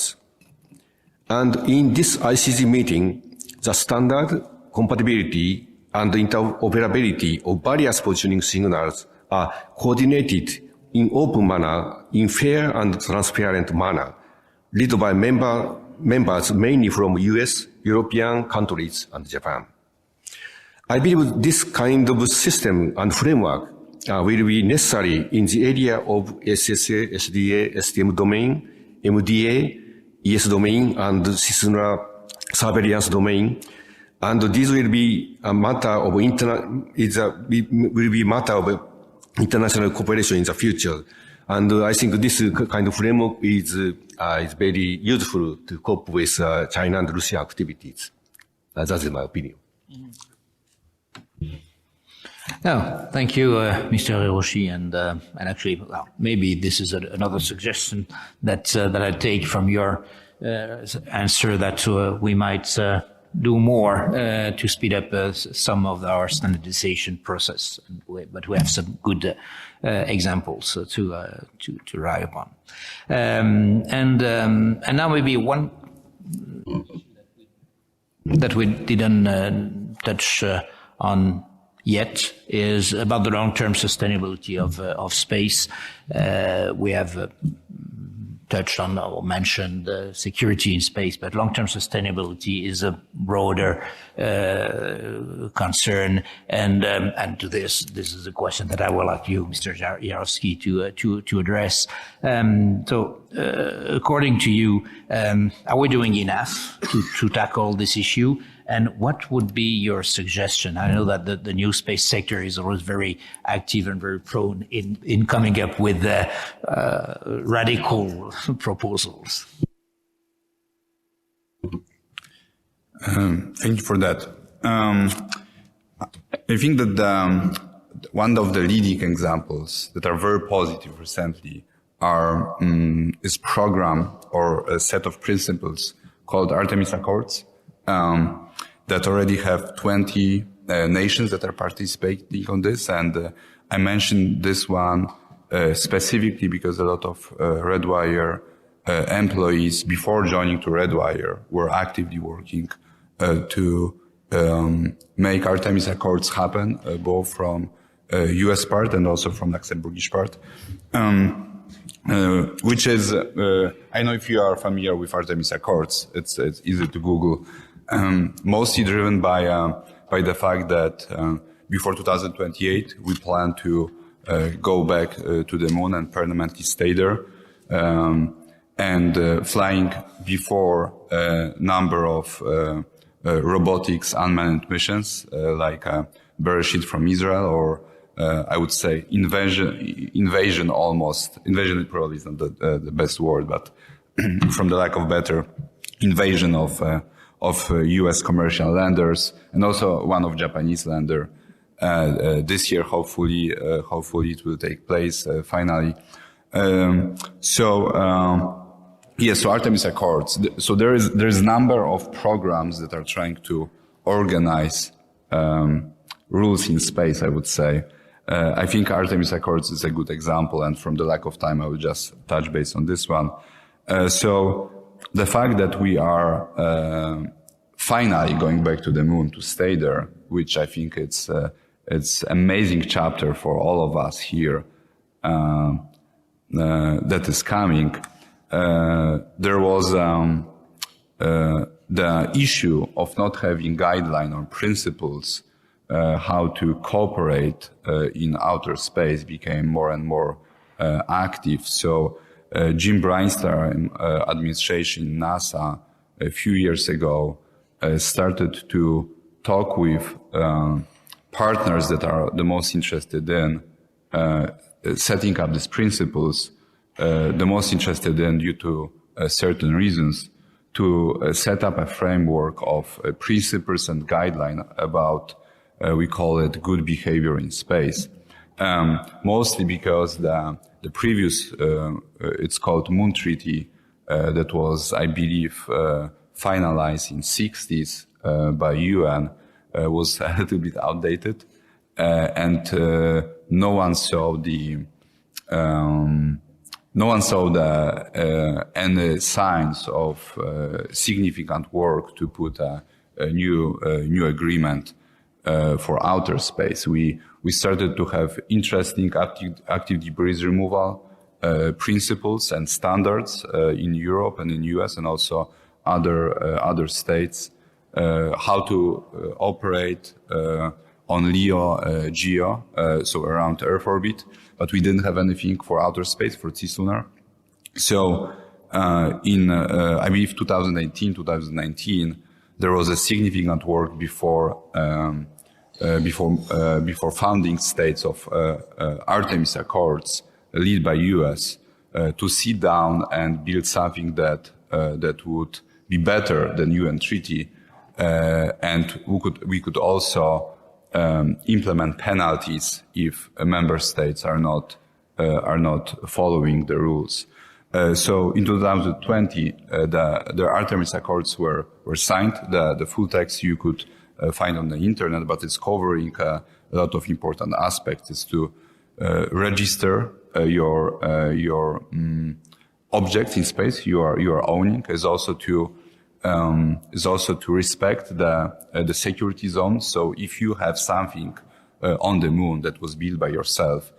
S4: And in this ICG meeting, the standard, compatibility, and interoperability of various positioning signals are coordinated in open manner, in fair and transparent manner, led by members mainly from US, European countries, and Japan. I believe this kind of system and framework will be necessary in the area of SSA, SDA, STM domain, MDA, ES domain, and cislunar surveillance domain. And this will be a matter of international cooperation in the future. And I think this kind of framework is very useful to cope with China and Russia activities. That is my opinion.
S1: No, thank you, Mr. Hiroshi, and actually, well, maybe this is another suggestion that I take from your answer, that we might do more to speed up some of our standardization process. But we have some good examples to rely upon. And now maybe one that we didn't touch on yet is about the long-term sustainability of space. We have touched on or mentioned security in space, but long-term sustainability is a broader concern. And to this is a question that I will like you, Mr. Jaworski, to address. So, according to you, are we doing enough to tackle this issue? And what would be your suggestion? I know that the new space sector is always very active and very prone in coming up with radical proposals.
S5: Thank you for that. I think that one of the leading examples that are very positive recently is program or a set of principles called Artemis Accords. That already have 20 nations that are participating on this. And I mentioned this one specifically because a lot of Redwire employees before joining to Redwire were actively working to make Artemis Accords happen, both from US part and also from Luxembourgish part. Which is, I know if you are familiar with Artemis Accords, it's easy to Google. Mostly driven by the fact that before 2028 we plan to go back to the moon and permanently stay there, and flying before a number of robotics unmanned missions like Bereshit from Israel, or I would say invasion almost. Invasion probably is not the best word, but from the lack of better, invasion of U.S. commercial landers, and also one of Japanese lander. This year, hopefully it will take place finally. So Artemis Accords. So there's a number of programs that are trying to organize rules in space, I would say. I think Artemis Accords is a good example, and from the lack of time, I will just touch base on this one. So the fact that we are finally going back to the moon to stay there, which I think it's amazing chapter for all of us here that is coming. There was the issue of not having guideline or principles how to cooperate in outer space became more and more active. So Jim Brinstar administration in NASA a few years ago started to talk with partners that are the most interested in setting up these principles, the most interested in due to certain reasons, to set up a framework of principles and guidelines about, we call it good behavior in space. Mostly because the previous, it's called Moon Treaty, that was, I believe, finalized in 60s by UN, was a little bit outdated, and no one saw any signs of significant work to put a new agreement for outer space. We started to have interesting active debris removal principles and standards in Europe and in US and also other states, how to operate on LEO, GEO, so around Earth orbit, but we didn't have anything for outer space, for cislunar. So in I believe 2018, 2019, there was a significant work before founding states of Artemis Accords, led by US, to sit down and build something that would be better than UN treaty, and we could also implement penalties if member states are not following the rules. So in 2020, the Artemis Accords were signed. The full text you could find on the internet, but it's covering a lot of important aspects. It's to register your objects in space you are owning. Is also to respect the security zone. So if you have something on the moon that was built by yourself,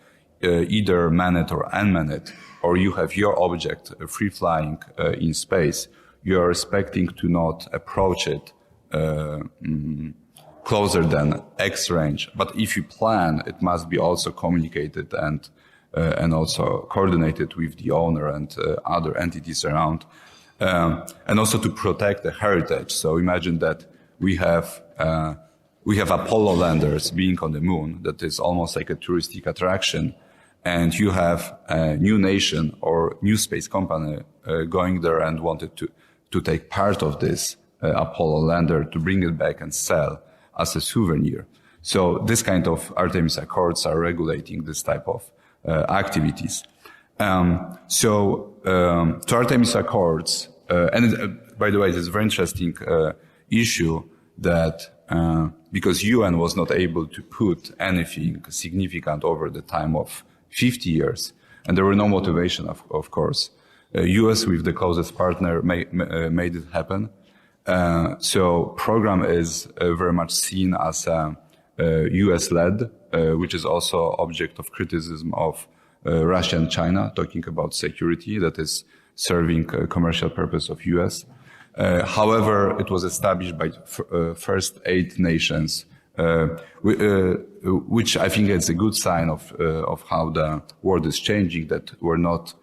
S5: either manned or unmanned, or you have your object free flying in space, you are expecting to not approach it closer than X range. But if you plan, it must be also communicated and also coordinated with the owner and other entities around. And also to protect the heritage. So imagine that we have Apollo landers being on the moon. That is almost like a touristic attraction. And you have a new nation or new space company going there and wanted to take part of this Apollo lander, to bring it back and sell as a souvenir. So this kind of Artemis Accords are regulating this type of activities. To Artemis Accords, and by the way, it's a very interesting issue that because UN was not able to put anything significant over the time of 50 years, and there were no motivation, of course. US, with the closest partner, made it happen. So program is very much seen as US-led, which is also object of criticism of Russia and China, talking about security that is serving a commercial purpose of US. However, it was established by first 8 nations, which I think is a good sign of how the world is changing, that we're not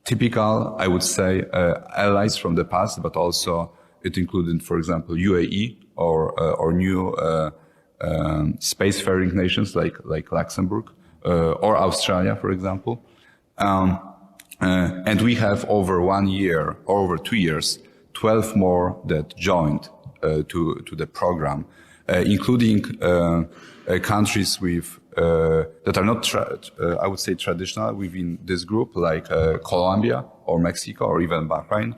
S5: typical, I would say, allies from the past, but also it included, for example, UAE or new spacefaring nations like Luxembourg or Australia, for example. And we have over 1 year or over 2 years 12 more that joined to the program, including countries with that are not, I would say, traditional within this group, like Colombia or Mexico or even Bahrain.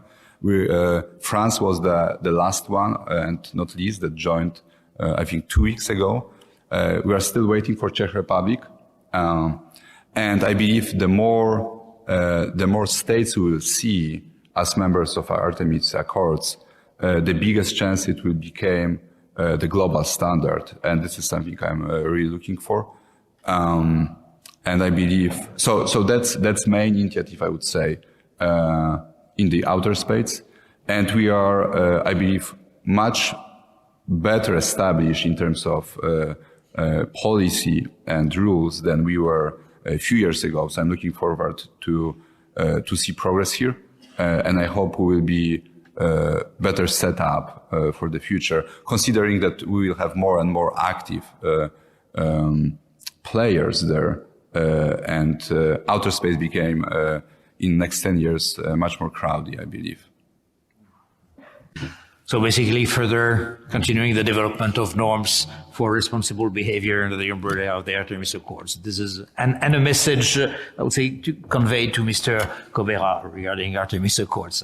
S5: France was the last one, and not least, that joined, I think, 2 weeks ago. We are still waiting for Czech Republic, and I believe the more states we will see as members of our Artemis Accords, the biggest chance it will become the global standard, and this is something I'm really looking for. And I believe so. That's main initiative, I would say, in the outer space, and we are, I believe, much better established in terms of policy and rules than we were a few years ago. So I'm looking forward to see progress here, and I hope we will be better set up for the future, considering that we will have more and more active players there, and outer space became in next 10 years much more crowded, I believe.
S1: So basically, further continuing the development of norms for responsible behavior under the umbrella of the Artemis Accords. This is and a message I would say to convey to Mr. Kobera regarding Artemis Accords.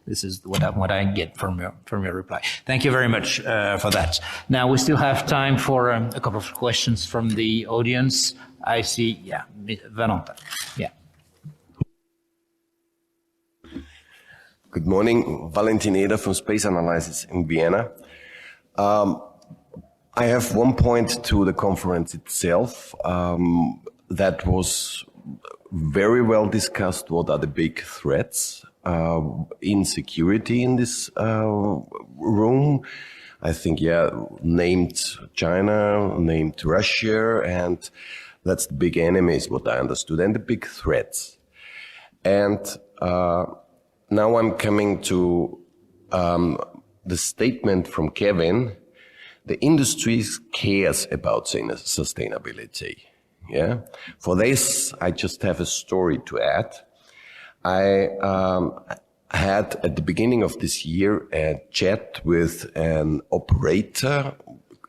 S1: This is what I get from your reply. Thank you very much for that. Now we still have time for a couple of questions from the audience. I see, yeah, Valentin. Yeah.
S6: Good morning, Valentin Eder from Space Analysis in Vienna. I have one point to the conference itself that was very well discussed. What are the big threats in security in this room? I think, named China, named Russia, and that's the big enemies, what I understood, and the big threats. And now I'm coming to the statement from Kevin. The industry cares about sustainability. Yeah. For this, I just have a story to add. I had at the beginning of this year a chat with an operator,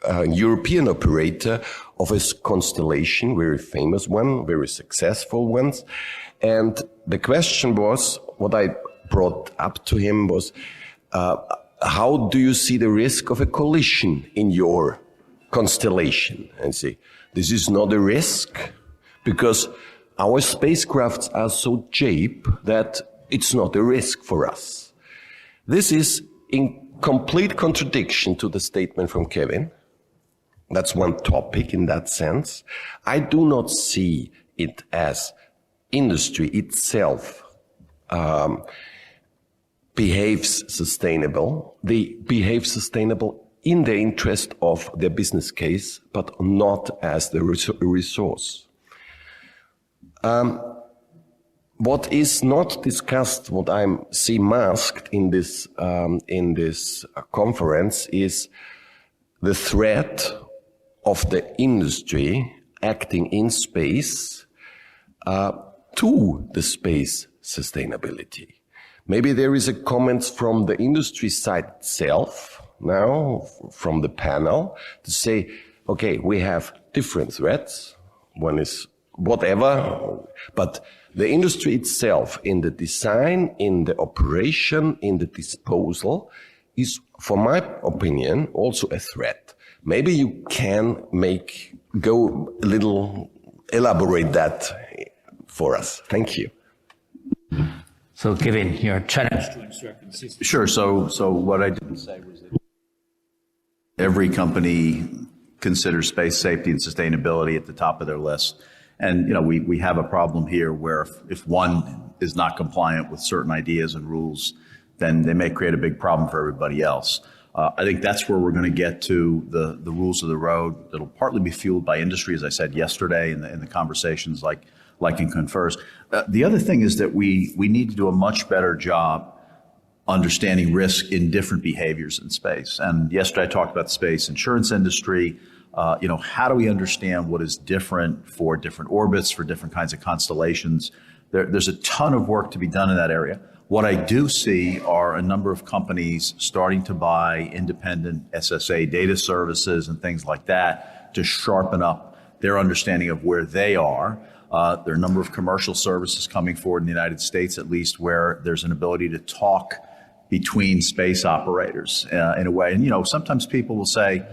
S6: a European operator of a constellation, very famous one, very successful ones. And the question was, what I brought up to him was, how do you see the risk of a collision in your constellation? And say, this is not a risk because our spacecrafts are so cheap that it's not a risk for us. This is in complete contradiction to the statement from Kevin. That's one topic in that sense. I do not see it as industry itself behaves sustainable. They behave sustainable in the interest of their business case, but not as the resource. What is not discussed, what I see masked in this conference, is the threat of the industry acting in space to the space sustainability. Maybe there is a comment from the industry side itself now, from the panel, to say, okay, we have different threats. One is whatever, but the industry itself in the design, in the operation, in the disposal is, for my opinion, also a threat. Maybe you can go a little, elaborate that for us. Thank you.
S1: So, Kevin, you're challenged to answer consistently.
S2: Sure. So what I didn't say was that every company considers space safety and sustainability at the top of their list. And, we have a problem here where if one is not compliant with certain ideas and rules, then they may create a big problem for everybody else. I think that's where we're going to get to the rules of the road. That'll partly be fueled by industry, as I said yesterday in the conversations like in Confers. The other thing is that we need to do a much better job understanding risk in different behaviors in space. And yesterday I talked about the space insurance industry. How do we understand what is different for different orbits, for different kinds of constellations? There's a ton of work to be done in that area. What I do see are a number of companies starting to buy independent SSA data services and things like that to sharpen up their understanding of where they are. There are a number of commercial services coming forward in the United States, at least, where there's an ability to talk between space operators in a way. And, sometimes people will say,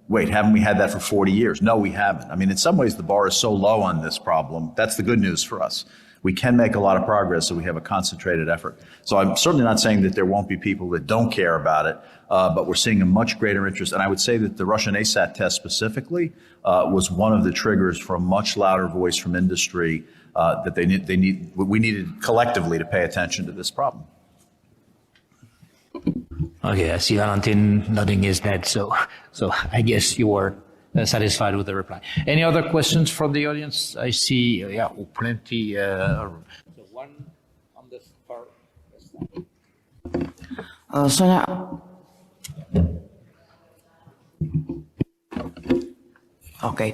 S2: wait, haven't we had that for 40 years? No, we haven't. I mean, in some ways, the bar is so low on this problem. That's the good news for us. We can make a lot of progress, so we have a concentrated effort. So I'm certainly not saying that there won't be people that don't care about it, but we're seeing a much greater interest. And I would say that the Russian ASAT test specifically was one of the triggers for a much louder voice from industry that we needed collectively to pay attention to this problem.
S1: Okay, I see Valentin nodding his head, so I guess you were satisfied with the reply. Any other questions from the audience? I see, plenty. The one on the far
S7: Sonia. Okay.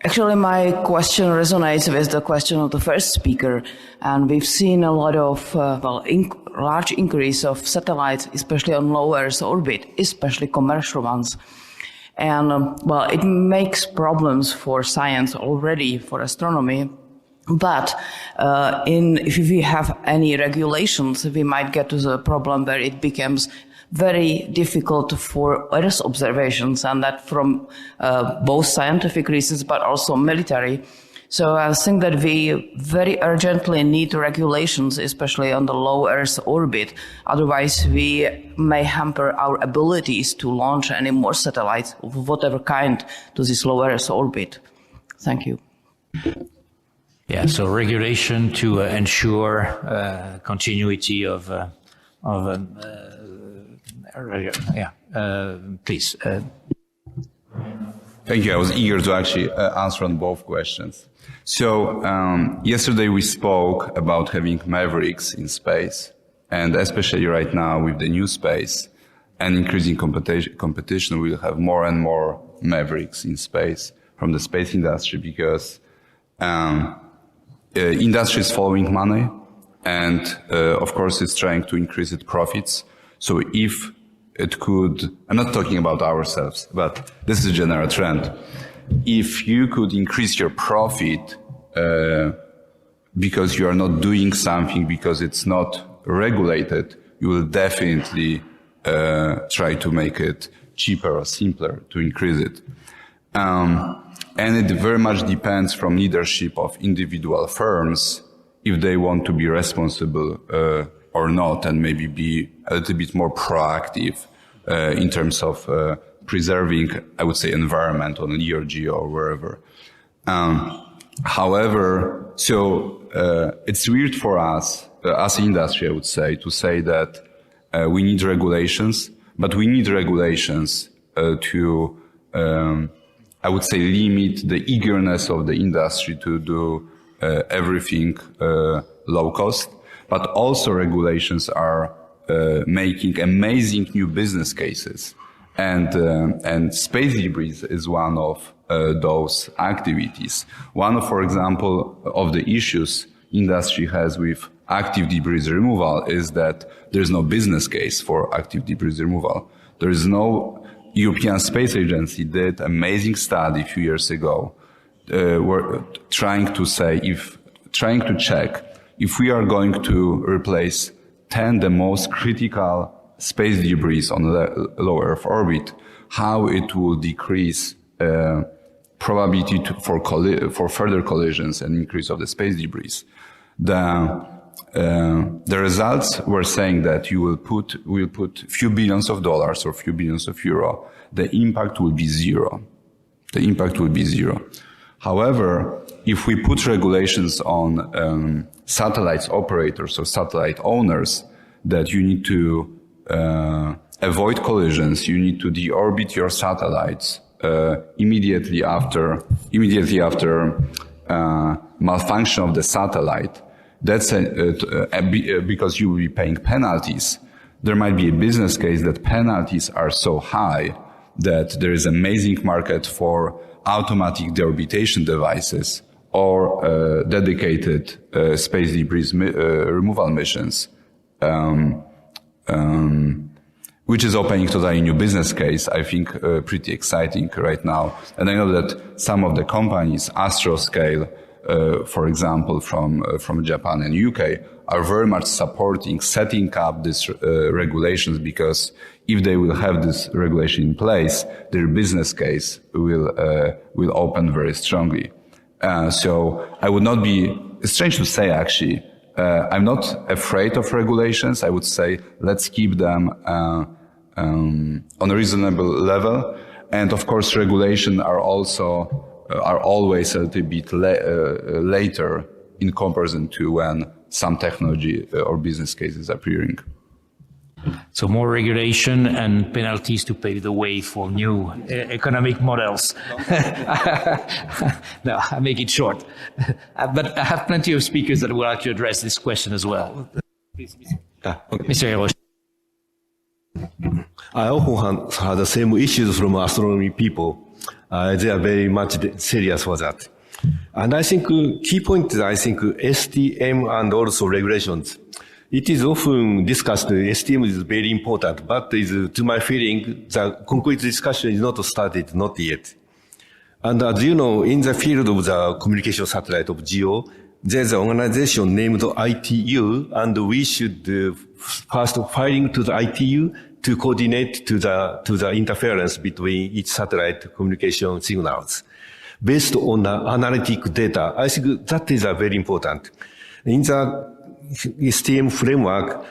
S7: Actually, my question resonates with the question of the first speaker, and we've seen a lot of large increase of satellites, especially on low Earth orbit, especially commercial ones. And it makes problems for science already, for astronomy. But if we have any regulations, we might get to the problem where it becomes very difficult for Earth observations, and that from both scientific reasons but also military. So I think that we very urgently need regulations, especially on the low Earth orbit. Otherwise, we may hamper our abilities to launch any more satellites of whatever kind to this low Earth orbit. Thank you.
S1: Yeah, so regulation to ensure continuity of please.
S5: Thank you. I was eager to actually answer on both questions. So yesterday we spoke about having mavericks in space, and especially right now with the new space and increasing competition, we'll have more and more mavericks in space from the space industry, because industry is following money, and of course it's trying to increase its profits. So if it could, I'm not talking about ourselves, but this is a general trend. If you could increase your profit because you are not doing something, because it's not regulated, you will definitely try to make it cheaper or simpler to increase it. And it very much depends from leadership of individual firms if they want to be responsible or not, and maybe be a little bit more proactive in terms of preserving, I would say, environment on ERG or wherever. However, it's weird for us, as an industry, I would say, to say that we need regulations, but we need regulations to, I would say, limit the eagerness of the industry to do everything low cost. But also regulations are making amazing new business cases. And space debris is one of those activities. One, for example, of the issues industry has with active debris removal is that there's no business case for active debris removal. There is no European Space Agency did amazing study a few years ago. We're trying to check if we are going to replace 10 the most critical space debris on the low Earth orbit, how it will decrease probability for further collisions and increase of the space debris. The results were saying that we'll put few billions of dollars or few billions of euro. The impact will be zero. However, if we put regulations on satellites operators or satellite owners that you need to avoid collisions, you need to deorbit your satellites immediately after malfunction of the satellite, that's because you will be paying penalties. There might be a business case that penalties are so high that there is amazing market for automatic deorbitation devices or dedicated space debris removal missions, which is opening totally new business case, I think pretty exciting right now. And I know that some of the companies, Astroscale, for example, from Japan and UK, are very much supporting setting up these regulations, because if they will have this regulation in place, their business case will open very strongly. So I would not be, it's strange to say actually, I'm not afraid of regulations. I would say let's keep them on a reasonable level. And of course, regulation are always a little bit later in comparison to when some technology or business case is appearing.
S1: So more regulation and penalties to pave the way for new economic models. No, I make it short. But I have plenty of speakers that would like to address this question as well. Please, Mr. Hiroshi.
S4: I often have the same issues from astronomy people. They are very much serious for that. And I think key point is, I think STM and also regulations. It is often discussed, STM is very important, but is, to my feeling, the concrete discussion is not started, not yet. And as you know, in the field of the communication satellite of GEO, there's an organization named ITU, and we should first filing to the ITU to coordinate to the interference between each satellite communication signals. Based on the analytic data, I think that is very important. In the STM framework,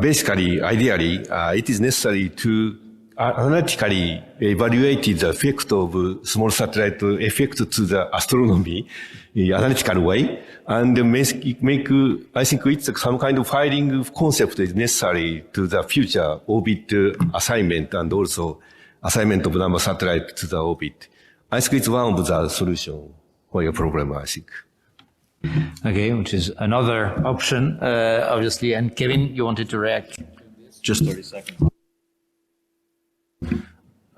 S4: basically, ideally, it is necessary to analytically evaluate the effect of small satellite effect to the astronomy analytical way, and make I think it's some kind of filing concept is necessary to the future orbit assignment and also assignment of number satellite to the orbit. I think it's one of the solution for your problem, I think.
S1: Okay, which is another option, obviously. And Kevin, you wanted to react?
S2: Just 30 seconds.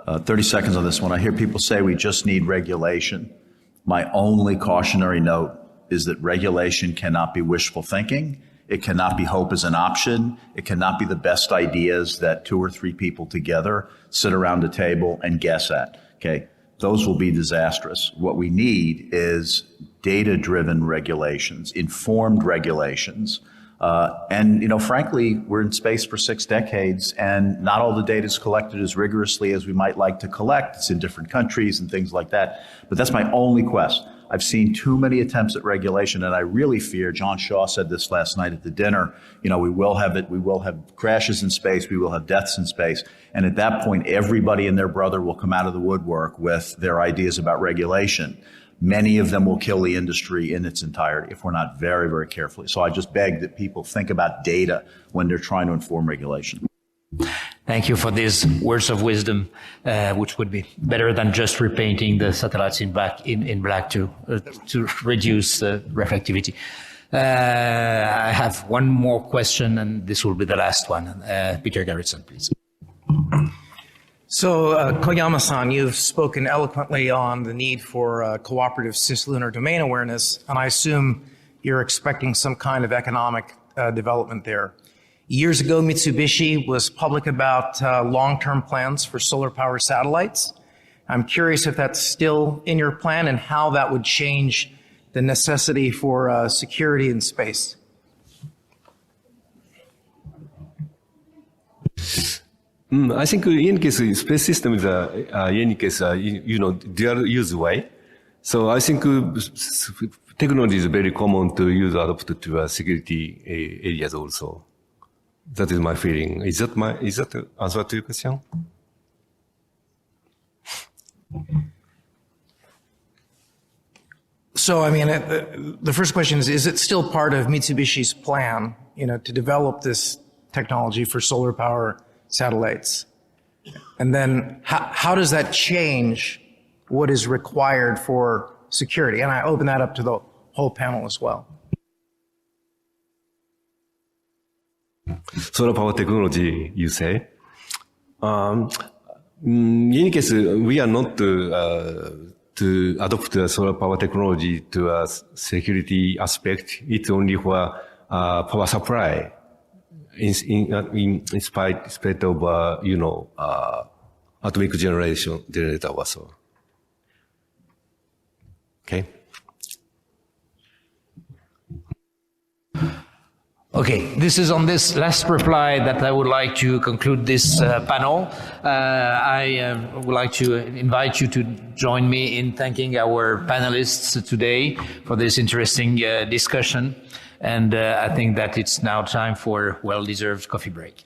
S2: 30 seconds on this one. I hear people say we just need regulation. My only cautionary note is that regulation cannot be wishful thinking. It cannot be hope as an option. It cannot be the best ideas that 2 or 3 people together sit around a table and guess at. Okay, those will be disastrous. What we need is data-driven regulations, informed regulations. And, you know, frankly, we're in space for 6 decades, and not all the data is collected as rigorously as we might like to collect. It's in different countries and things like that. But that's my only quest. I've seen too many attempts at regulation, and I really fear, John Shaw said this last night at the dinner, you know, we will have crashes in space, we will have deaths in space, and at that point, everybody and their brother will come out of the woodwork with their ideas about regulation. Many of them will kill the industry in its entirety if we're not very, very carefully. So I just beg that people think about data when they're trying to inform regulation.
S1: Thank you for these words of wisdom, which would be better than just repainting the satellites in black to reduce reflectivity. I have one more question, and this will be the last one. Peter Garretson, please.
S8: So, Koyama-san, you've spoken eloquently on the need for cooperative cislunar domain awareness, and I assume you're expecting some kind of economic development there. Years ago, Mitsubishi was public about long-term plans for solar power satellites. I'm curious if that's still in your plan and how that would change the necessity for security in space.
S4: I think in any case, space system is in any case, dual use way. So I think technology is very common to use adapted to security areas also. That is my feeling. Is that the answer to your question?
S8: So, I mean, the first question is it still part of Mitsubishi's plan, to develop this technology for solar power satellites? And then how does that change what is required for security? And I open that up to the whole panel as well.
S4: Solar power technology, you say? In any case, we are not to adopt the solar power technology to a security aspect, it's only for power supply in spite of, atomic generator also. Okay.
S1: Okay, this is on this last reply that I would like to conclude this panel. I would like to invite you to join me in thanking our panelists today for this interesting discussion. And I think that it's now time for a well-deserved coffee break.